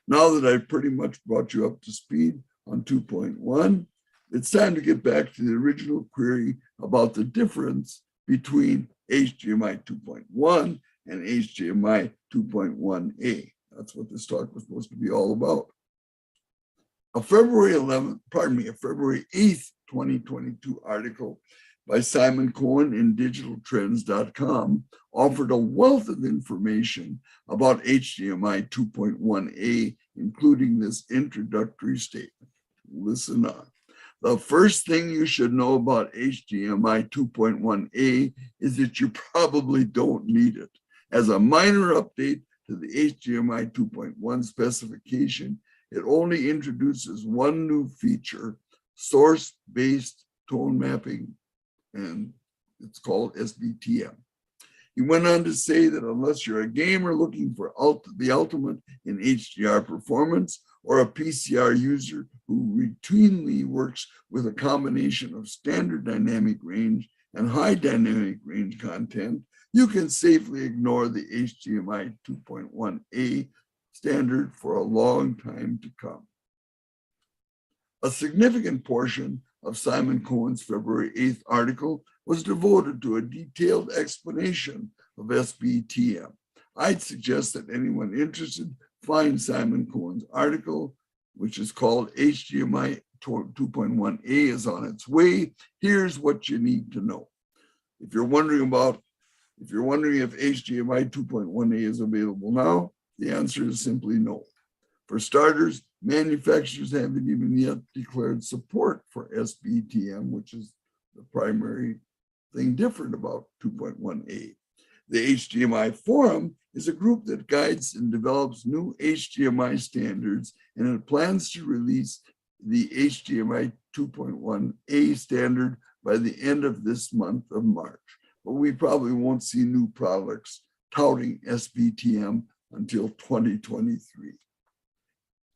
J: Now that I've pretty much brought you up to speed on 2.1, it's time to get back to the original query about the difference between HDMI 2.1 and HDMI 2.1a. That's what this talk was supposed to be all about. A February 8th, 2022 article by Simon Cohen in digitaltrends.com offered a wealth of information about HDMI 2.1a, including this introductory statement. Listen on. The first thing you should know about HDMI 2.1a is that you probably don't need it. As a minor update to the HDMI 2.1 specification, it only introduces one new feature, source-based tone mapping, and it's called SBTM. He went on to say that unless you're a gamer looking for the ultimate in HDR performance, or a PCR user who routinely works with a combination of standard dynamic range and high dynamic range content, you can safely ignore the HDMI 2.1a standard for a long time to come. A significant portion of Simon Cohen's February 8th article was devoted to a detailed explanation of SBTM. I'd suggest that anyone interested find Simon Cohen's article, which is called HDMI 2.1a is on its way. Here's what you need to know. If you're wondering if HDMI 2.1a is available now, the answer is simply no. For starters, manufacturers haven't even yet declared support for SBTM, which is the primary thing different about 2.1a. The HDMI Forum is a group that guides and develops new HDMI standards, and it plans to release the HDMI 2.1a standard by the end of this month of March. But we probably won't see new products touting SBTM until 2023.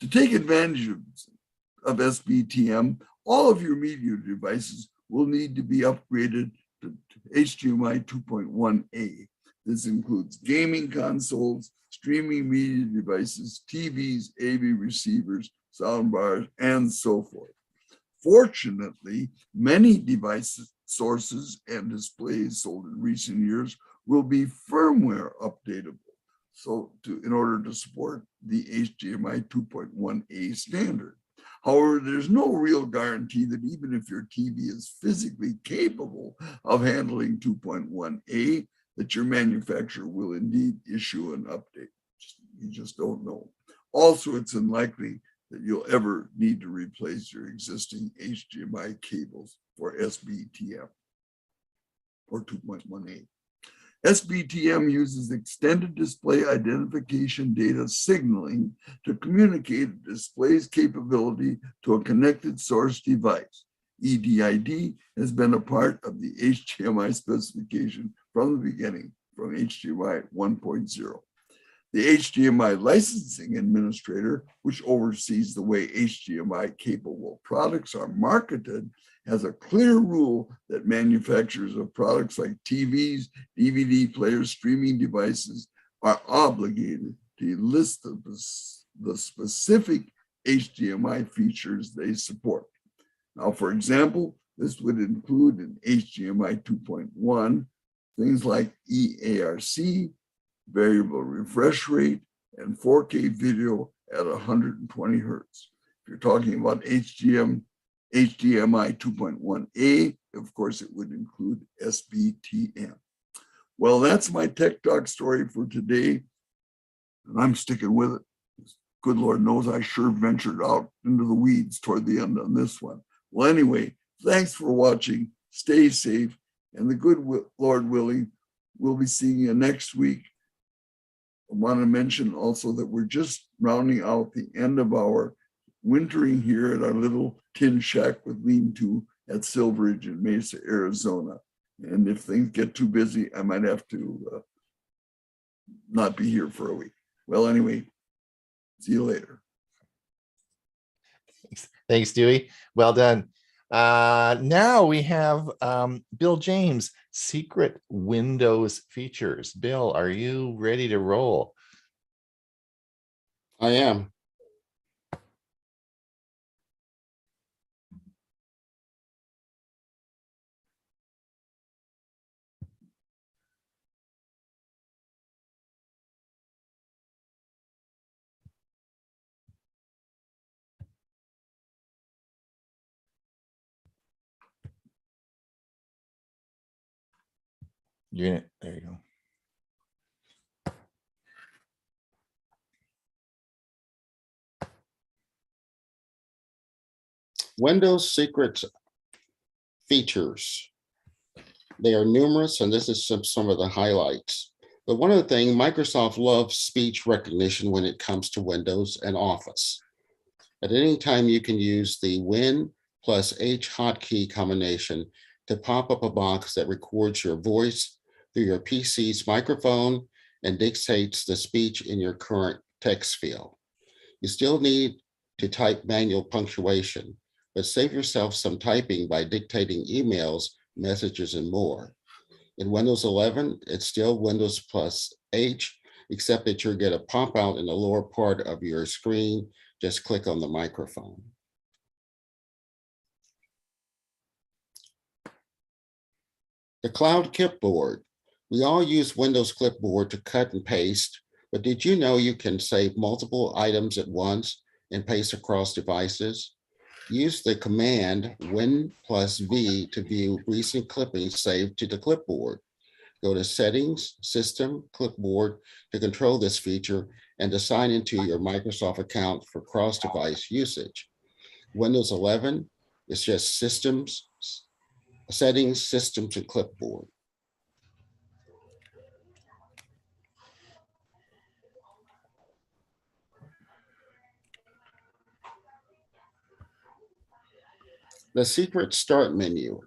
J: To take advantage of SBTM, all of your media devices will need to be upgraded to HDMI 2.1a. This includes gaming consoles, streaming media devices, TVs, AV receivers, soundbars, and so forth. Fortunately, many devices, sources, and displays sold in recent years will be firmware updatable, in order to support the HDMI 2.1a standard. However, there's no real guarantee that even if your TV is physically capable of handling 2.1a, that your manufacturer will indeed issue an update. You just don't know. Also, it's unlikely that you'll ever need to replace your existing HDMI cables for SBTM or 2.1a. SBTM uses extended display identification data signaling to communicate a display's capability to a connected source device. EDID has been a part of the HDMI specification from the beginning, from HDMI 1.0. The HDMI licensing administrator, which oversees the way HDMI capable products are marketed, has a clear rule that manufacturers of products like TVs, DVD players, streaming devices are obligated to list the specific HDMI features they support. Now, for example, this would include in HDMI 2.1 things like EARC, variable refresh rate, and 4K video at 120 hertz. If you're talking about HDMI 2.1a, of course, it would include SBTM. Well, that's my Tech Talk story for today, and I'm sticking with it. Good Lord knows I sure ventured out into the weeds toward the end on this one. Well, anyway, thanks for watching. Stay safe, and the good Lord willing, we'll be seeing you next week. I want to mention also that we're just rounding out the end of our wintering here at our little tin shack with lean-to at Silveridge in Mesa, Arizona. And if things get too busy, I might have to not be here for a week. Well, anyway, see you later.
A: Thanks, Dewey. Well done. Now we have Bill James, Secret Windows Features. Bill, are you ready to roll?
F: I am.
A: You're in it. There you go.
F: Windows secret features. They are numerous, and this is some of the highlights. But one of the things, Microsoft loves speech recognition when it comes to Windows and Office. At any time, you can use the Win plus H hotkey combination to pop up a box that records your voice through your PC's microphone and dictates the speech in your current text field. You still need to type manual punctuation, but save yourself some typing by dictating emails, messages, and more. In Windows 11, it's still Windows plus H, except that you'll get a pop out in the lower part of your screen. Just click on the microphone. The Cloud Clipboard. We all use Windows Clipboard to cut and paste, but did you know you can save multiple items at once and paste across devices? Use the command Win plus V to view recent clippings saved to the clipboard. Go to Settings, System, Clipboard to control this feature and to sign into your Microsoft account for cross-device usage. Windows 11 is just Systems, Settings, Systems, and Clipboard. The secret start menu.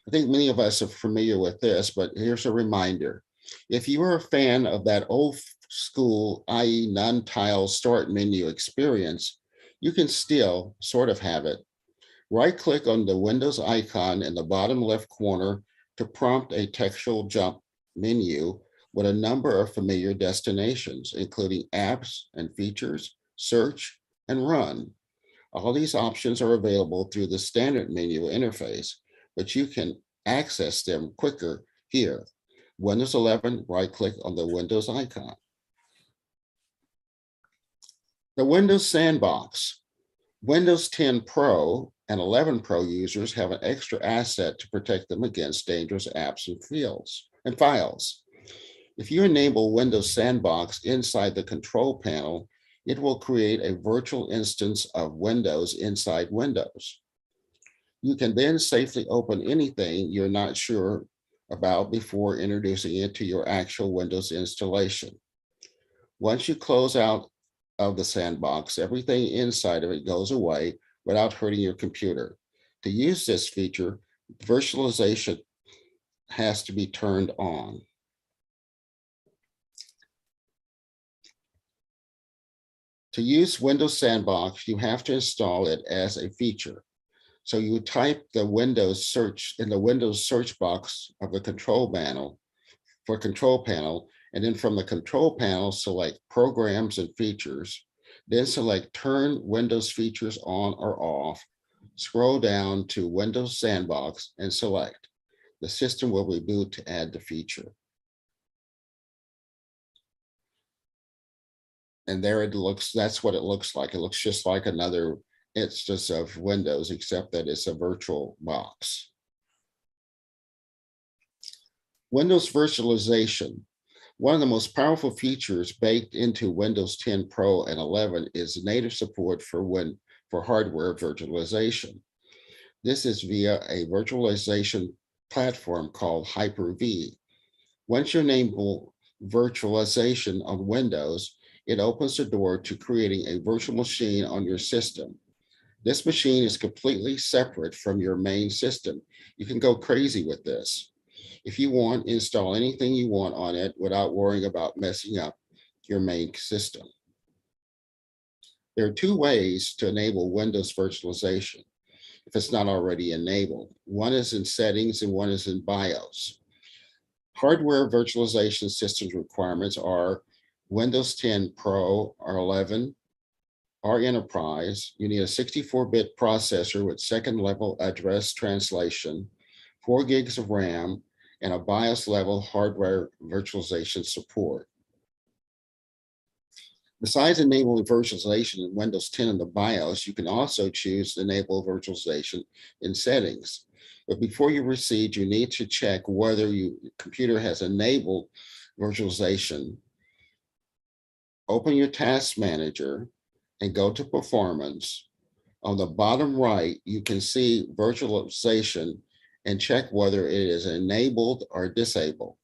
F: I think many of us are familiar with this, but here's a reminder. If you are a fan of that old school, i.e. non-tile start menu experience, You can still sort of have it. Right-click on the Windows icon in the bottom left corner to prompt a textual jump menu with a number of familiar destinations, including apps and features, search, and run. All these options are available through the standard menu interface, but you can access them quicker here. Windows 11, right-click on the Windows icon. The Windows Sandbox. Windows 10 Pro and 11 Pro users have an extra asset to protect them against dangerous apps and files. If you enable Windows Sandbox inside the control panel, it will create a virtual instance of Windows inside Windows. You can then safely open anything you're not sure about before introducing it to your actual Windows installation. Once you close out of the sandbox, everything inside of it goes away without hurting your computer. To use this feature, virtualization has to be turned on. To use Windows Sandbox, you have to install it as a feature. So you type the Windows search in the Windows search box of the control panel, and then from the control panel, select Programs and Features, then select Turn Windows Features on or off, scroll down to Windows Sandbox and select. The system will reboot to add the feature. And there it looks, that's what it looks like. It looks just like another instance of Windows, except that it's a virtual box. Windows virtualization. One of the most powerful features baked into Windows 10 Pro and 11 is native support for hardware virtualization. This is via a virtualization platform called Hyper-V. Once you enable virtualization on Windows, it opens the door to creating a virtual machine on your system. This machine is completely separate from your main system. You can go crazy with this. If you want, install anything you want on it without worrying about messing up your main system. There are two ways to enable Windows virtualization if it's not already enabled. One is in settings and one is in BIOS. Hardware virtualization systems requirements are Windows 10 Pro or 11 or Enterprise. You need a 64-bit processor with second-level address translation, 4 gigs of RAM, and a BIOS level hardware virtualization support. Besides enabling virtualization in Windows 10 in the BIOS, you can also choose to enable virtualization in settings. But before you proceed, you need to check whether your computer has enabled virtualization. Open your task manager and go to performance. On the bottom right, you can see virtualization and check whether it is enabled or disabled.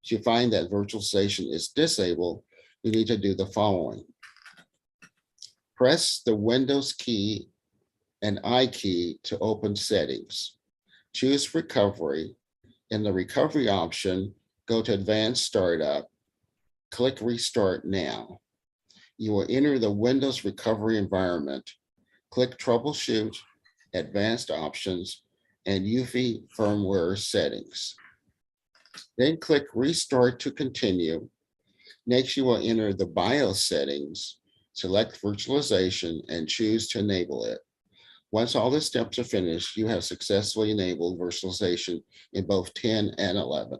F: If you find that virtualization is disabled, you need to do the following. Press the Windows key and I key to open settings. Choose recovery. In the recovery option, go to advanced startup, click restart now. You will enter the Windows recovery environment. Click troubleshoot, advanced options, and UEFI firmware settings. Then click restart to continue. Next, you will enter the BIOS settings, select virtualization, and choose to enable it. Once all the steps are finished, you have successfully enabled virtualization in both 10 and 11.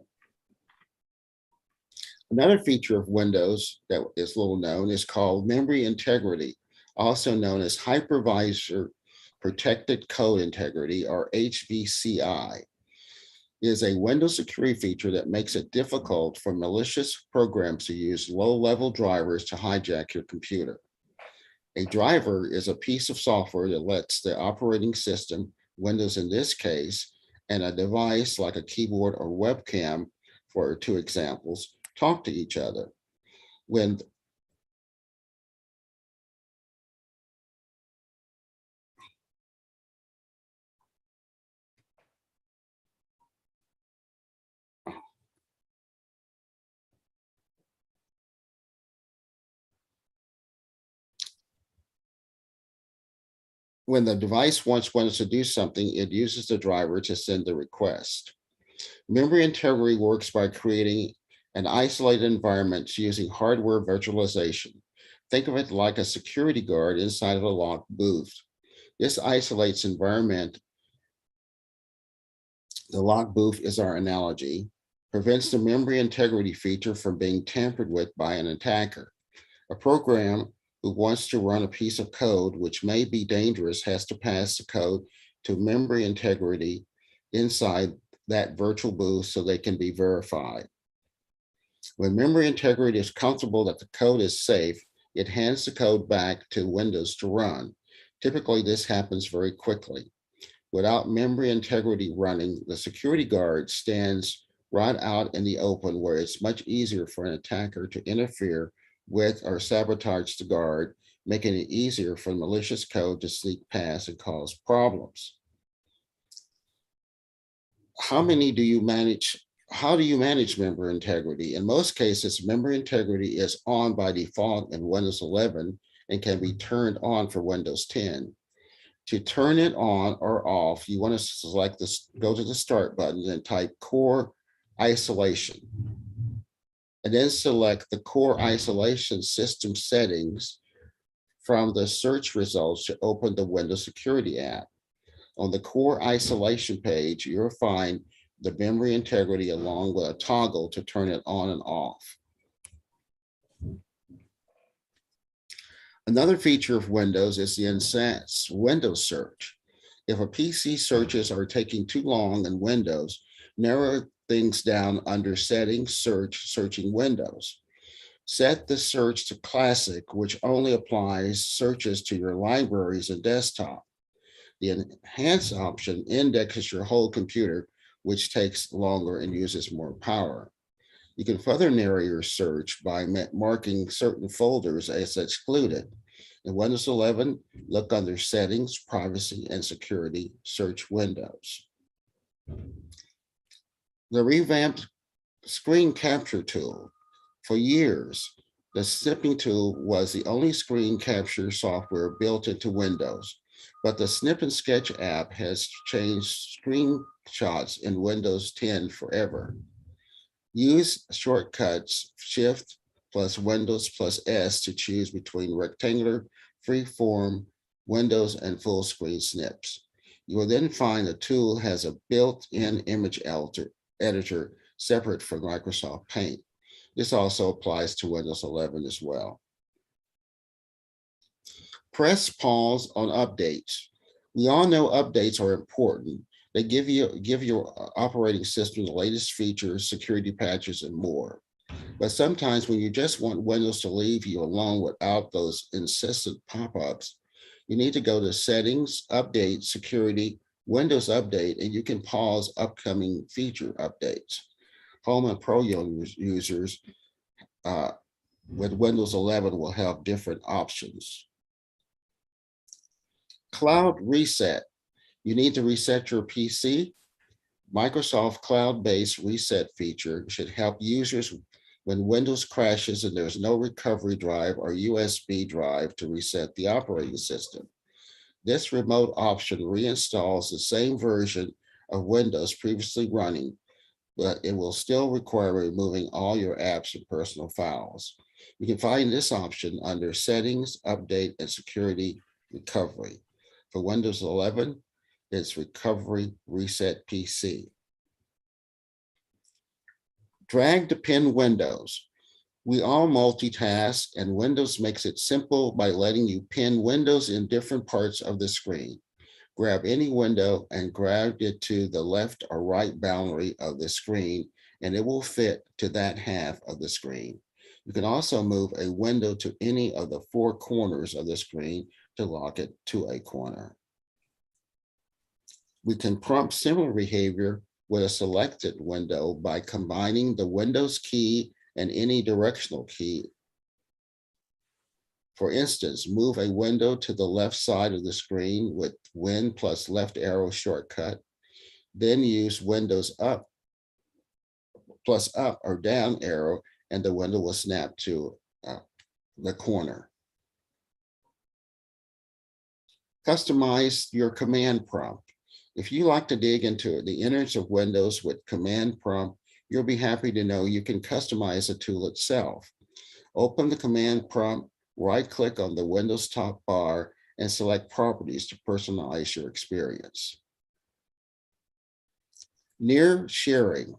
F: Another feature of Windows that is little known is called memory integrity, also known as hypervisor protected code integrity, or HVCI. It is a Windows security feature that makes it difficult for malicious programs to use low-level drivers to hijack your computer. A driver is a piece of software that lets the operating system, Windows in this case, and a device like a keyboard or webcam, for 2 examples, talk to each other. When when the device wants Windows to do something, it uses the driver to send the request. Memory integrity works by creating an isolated environment using hardware virtualization. Think of it like a security guard inside of a locked booth. This isolates environment. The locked booth is our analogy, prevents the memory integrity feature from being tampered with by an attacker. A program who wants to run a piece of code which may be dangerous has to pass the code to memory integrity inside that virtual booth so they can be verified. When memory integrity is comfortable that the code is safe, it hands the code back to Windows to run. Typically, this happens very quickly. Without memory integrity running, the security guard stands right out in the open where it's much easier for an attacker to interfere with or sabotage the guard, making it easier for malicious code to sneak past and cause problems. How do you manage memory integrity? In most cases, memory integrity is on by default in Windows 11 and can be turned on for Windows 10. To turn it on or off, you want to select this, go to the start button and type core isolation. And then select the core isolation system settings from the search results to open the Windows Security app. On the core isolation page, you'll find the memory integrity along with a toggle to turn it on and off. Another feature of Windows is the enhanced Windows search. If a PC searches are taking too long in Windows, narrow things down under Settings, Searching Windows. Set the search to Classic, which only applies searches to your libraries and desktop. The Enhance option indexes your whole computer, which takes longer and uses more power. You can further narrow your search by marking certain folders as excluded. In Windows 11, look under Settings, Privacy, and Security, search Windows. The revamped screen capture tool. For years, the snipping tool was the only screen capture software built into Windows, but the Snip and Sketch app has changed screenshots in Windows 10 forever. Use shortcuts Shift plus Windows plus S to choose between rectangular, freeform, Windows, and full screen snips. You will then find the tool has a built-in image editor separate from Microsoft Paint. This also applies to Windows 11 as well. Press pause on updates. We all know updates are important. They give your operating system the latest features, security patches, and more. But sometimes when you just want Windows to leave you alone without those insistent pop-ups, you need to go to Settings, Update, Security, Windows Update, and you can pause upcoming feature updates. Home and Pro users with Windows 11 will have different options. Cloud reset. You need to reset your PC. Microsoft cloud-based reset feature should help users when Windows crashes and there's no recovery drive or USB drive to reset the operating system. This remote option reinstalls the same version of Windows previously running, but it will still require removing all your apps and personal files. You can find this option under Settings, Update, and Security Recovery. For Windows 11, it's Recovery Reset PC. Drag to pin windows. We all multitask, and Windows makes it simple by letting you pin windows in different parts of the screen. Grab any window and grab it to the left or right boundary of the screen, and it will fit to that half of the screen. You can also move a window to any of the four corners of the screen to lock it to a corner. We can prompt similar behavior with a selected window by combining the Windows key and any directional key. For instance, move a window to the left side of the screen with Win plus left arrow shortcut, then use Windows up plus up or down arrow, and the window will snap to the corner. Customize your command prompt. If you like to dig into the innards of Windows with command prompt, you'll be happy to know you can customize the tool itself. Open the command prompt, right-click on the Windows top bar, and select Properties to personalize your experience. Near sharing.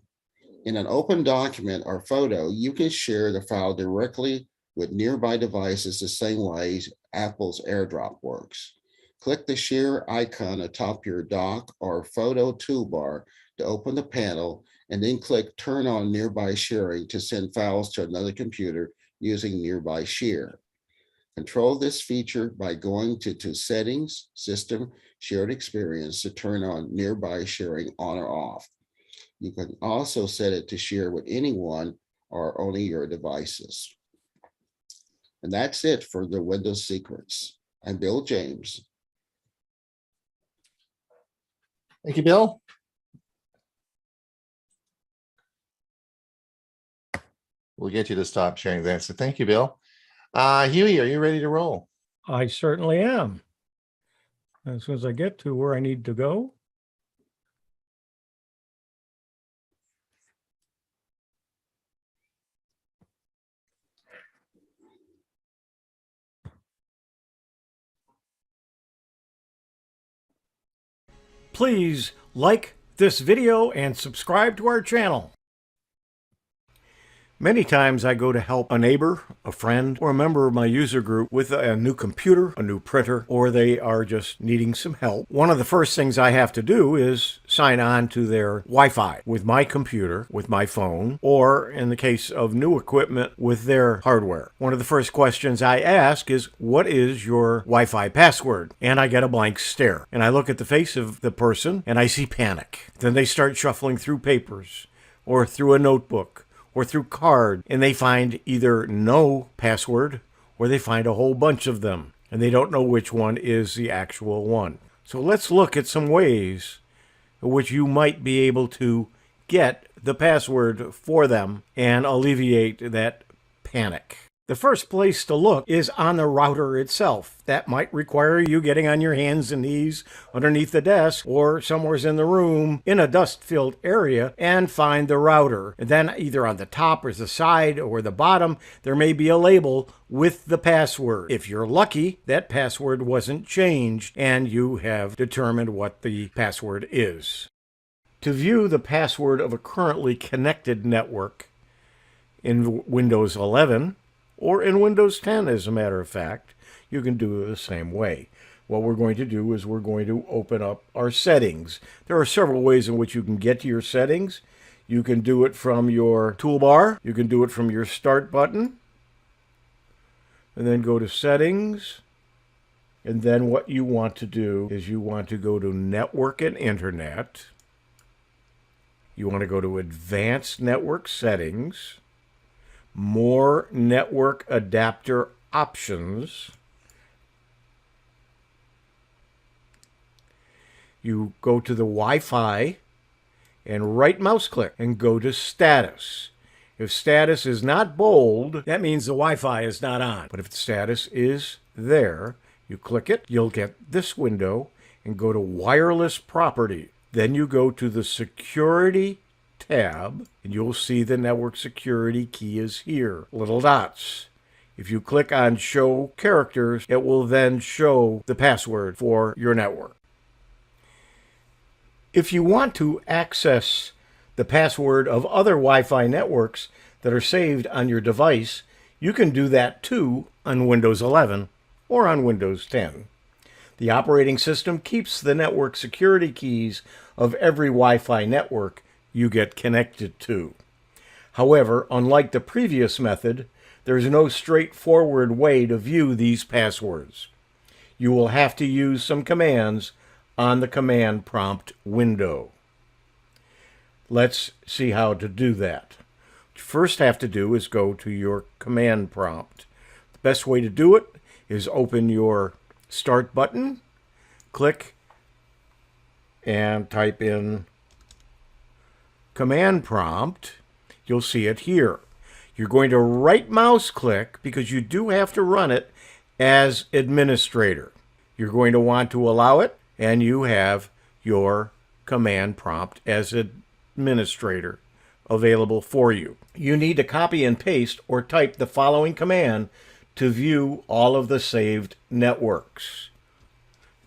F: In an open document or photo, you can share the file directly with nearby devices the same way Apple's AirDrop works. Click the share icon atop your dock or photo toolbar to open the panel, and then click Turn on Nearby Sharing to send files to another computer using Nearby Share. Control this feature by going to Settings, System, Shared Experience to turn on Nearby Sharing on or off. You can also set it to share with anyone or only your devices. And that's it for the Windows Secrets. I'm Bill James.
A: Thank you, Bill. We'll get you to stop sharing that. So thank you, Bill. Hewie, are you ready to roll?
I: I certainly am. As soon as I get to where I need to go. Please like this video and subscribe to our channel. Many times I go to help a neighbor, a friend, or a member of my user group with a new computer, a new printer, or they are just needing some help. One of the first things I have to do is sign on to their Wi-Fi with my computer, with my phone, or in the case of new equipment, with their hardware. One of the first questions I ask is, what is your Wi-Fi password? And I get a blank stare. And I look at the face of the person and I see panic. Then they start shuffling through papers or through a notebook or through card, and they find either no password or they find a whole bunch of them, and they don't know which one is the actual one. So let's look at some ways in which you might be able to get the password for them and alleviate that panic. The first place to look is on the router itself. That might require you getting on your hands and knees underneath the desk or somewhere in the room in a dust-filled area and find the router. And then either on the top or the side or the bottom, there may be a label with the password. If you're lucky, that password wasn't changed and you have determined what the password is. To view the password of a currently connected network in Windows 11, or in Windows 10, as a matter of fact, you can do it the same way. What we're going to do is we're going to open up our settings. There are several ways in which you can get to your settings. You can do it from your toolbar. You can do it from your Start button. And then go to Settings. And then what you want to do is you want to go to Network and Internet. You want to go to Advanced Network Settings. More network adapter options. You go to the Wi-Fi and right mouse click and go to status. If status is not bold, that means the Wi-Fi is not on. But if the status is there, you click it, you'll get this window and go to wireless property. Then you go to the security tab, and you'll see the network security key is here, little dots. If you click on show characters, it will then show the password for your network. If you want to access the password of other Wi-Fi networks that are saved on your device, you can do that too on Windows 11 or on Windows 10. The operating system keeps the network security keys of every Wi-Fi network you get connected to. However, unlike the previous method, there's no straightforward way to view these passwords. You will have to use some commands on the command prompt window. Let's see how to do that. What you first have to do is go to your command prompt. The best way to do it is open your Start button, click, and type in command prompt. You'll see it here. You're going to right mouse click because you do have to run it as administrator. You're going to want to allow it, and you have your command prompt as administrator available for you. You need to copy and paste or type the following command to view all of the saved networks.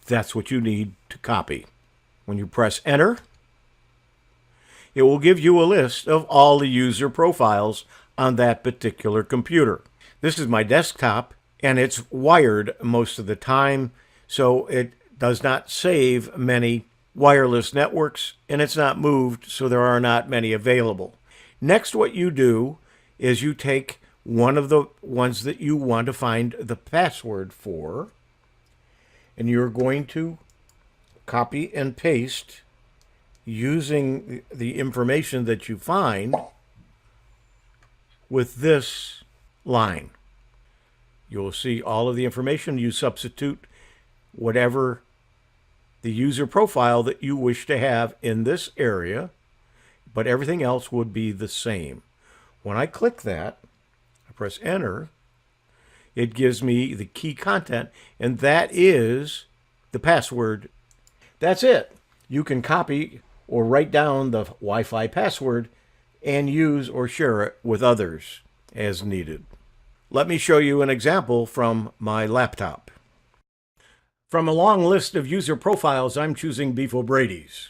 I: That's what you need to copy. When you press enter, it will give you a list of all the user profiles on that particular computer. This is my desktop, and it's wired most of the time, so it does not save many wireless networks, and it's not moved, so there are not many available. Next, what you do is you take one of the ones that you want to find the password for, and you're going to copy and paste using the information that you find with this line. You'll see all of the information. You substitute whatever the user profile that you wish to have in this area, but everything else would be the same. When I click that, I press enter, it gives me the key content, and that is the password. That's it. You can copy or write down the Wi-Fi password and use or share it with others as needed. Let me show you an example from my laptop. From a long list of user profiles, I'm choosing Beef O'Brady's.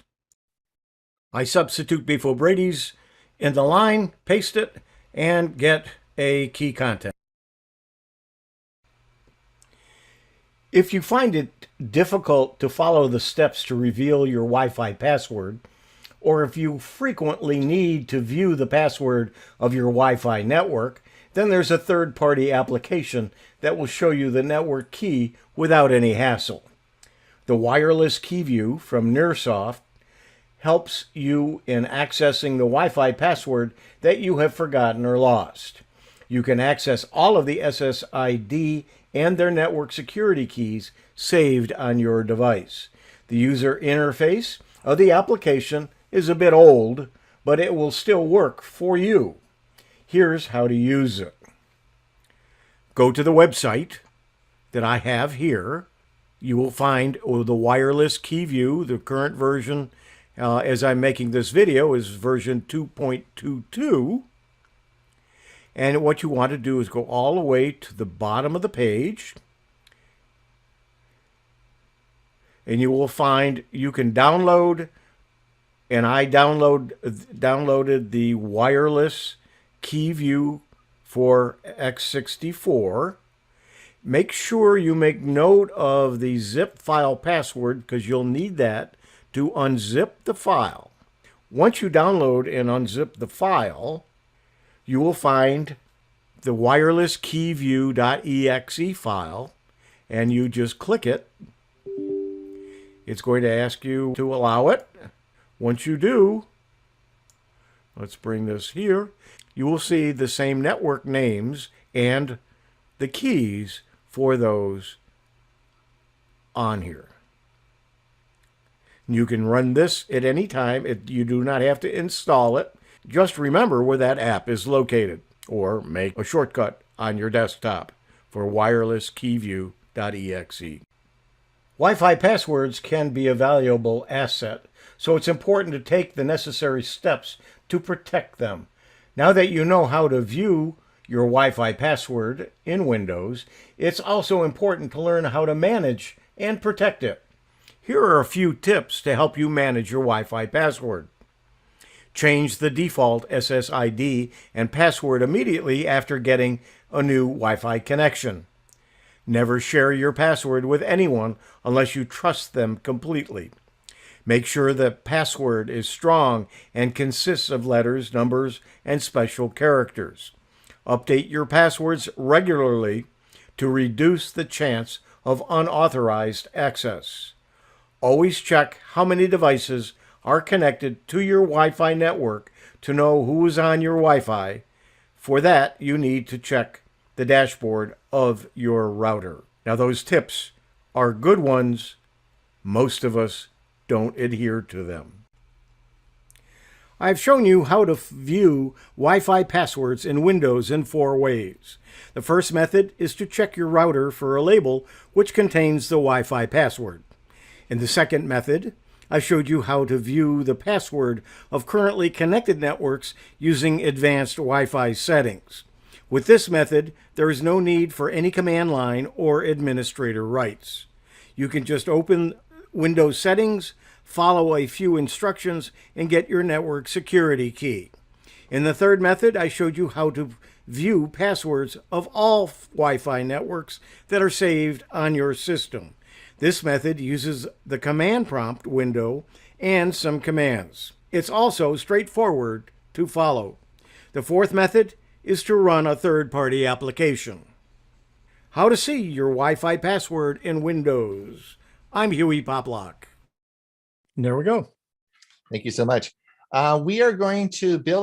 I: I substitute Beef O'Brady's in the line, paste it, and get a key content. If you find it difficult to follow the steps to reveal your Wi-Fi password, or if you frequently need to view the password of your Wi-Fi network, then there's a third-party application that will show you the network key without any hassle. The Wireless Key View from Nearsoft helps you in accessing the Wi-Fi password that you have forgotten or lost. You can access all of the SSID and their network security keys saved on your device. The user interface of the application is a bit old, but it will still work for you. Here's how to use it. Go to the website that I have here. You will find the Wireless Key View. The current version, as I'm making this video, is version 2.22. And what you want to do is go all the way to the bottom of the page, and you will find you can download, and I downloaded the Wireless Key View for X64. Make sure you make note of the zip file password, because you'll need that to unzip the file. Once you download and unzip the file, you will find the wirelesskeyview.exe file, and you just click it. It's going to ask you to allow it. Once you do, let's bring this here, you will see the same network names and the keys for those on here. You can run this at any time. You do not have to install it. Just remember where that app is located, or make a shortcut on your desktop for wirelesskeyview.exe. Wi-Fi passwords can be a valuable asset, so it's important to take the necessary steps to protect them. Now that you know how to view your Wi-Fi password in Windows, it's also important to learn how to manage and protect it. Here are a few tips to help you manage your Wi-Fi password. Change the default SSID and password immediately after getting a new Wi-Fi connection. Never share your password with anyone unless you trust them completely. Make sure the password is strong and consists of letters, numbers, and special characters. Update your passwords regularly to reduce the chance of unauthorized access. Always check how many devices are connected to your Wi-Fi network to know who is on your Wi-Fi. For that, you need to check the dashboard of your router. Now, those tips are good ones. Most of us don't adhere to them. I've shown you how to view Wi-Fi passwords in Windows in 4 ways. The first method is to check your router for a label which contains the Wi-Fi password. In the second method, I showed you how to view the password of currently connected networks using advanced Wi-Fi settings. With this method, there is no need for any command line or administrator rights. You can just open Windows settings, follow a few instructions, and get your network security key. In the third method, I showed you how to view passwords of all Wi-Fi networks that are saved on your system. This method uses the command prompt window and some commands. It's also straightforward to follow. The fourth method is to run a third-party application. How to see your Wi-Fi password in Windows. I'm Hewie Poplock. There we go.
A: Thank you so much. Bill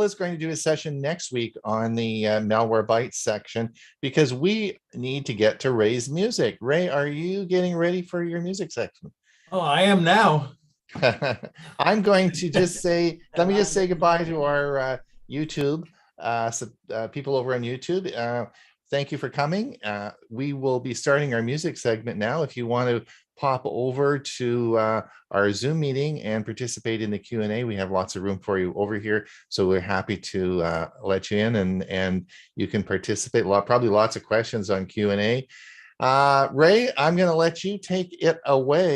A: is going to do a session next week on the Malwarebytes section because we need to get to Ray's music. Ray, are you getting ready for your music section?
N: Oh, I am now.
A: I'm going to just say, let me just say goodbye to our YouTube, people over on YouTube. Thank you for coming. We will be starting our music segment now. If you want to pop over to our Zoom meeting and participate in the Q&A, we have lots of room for you over here. So we're happy to let you in and you can participate. Probably lots of questions on Q&A. Ray, I'm going to let you take it away.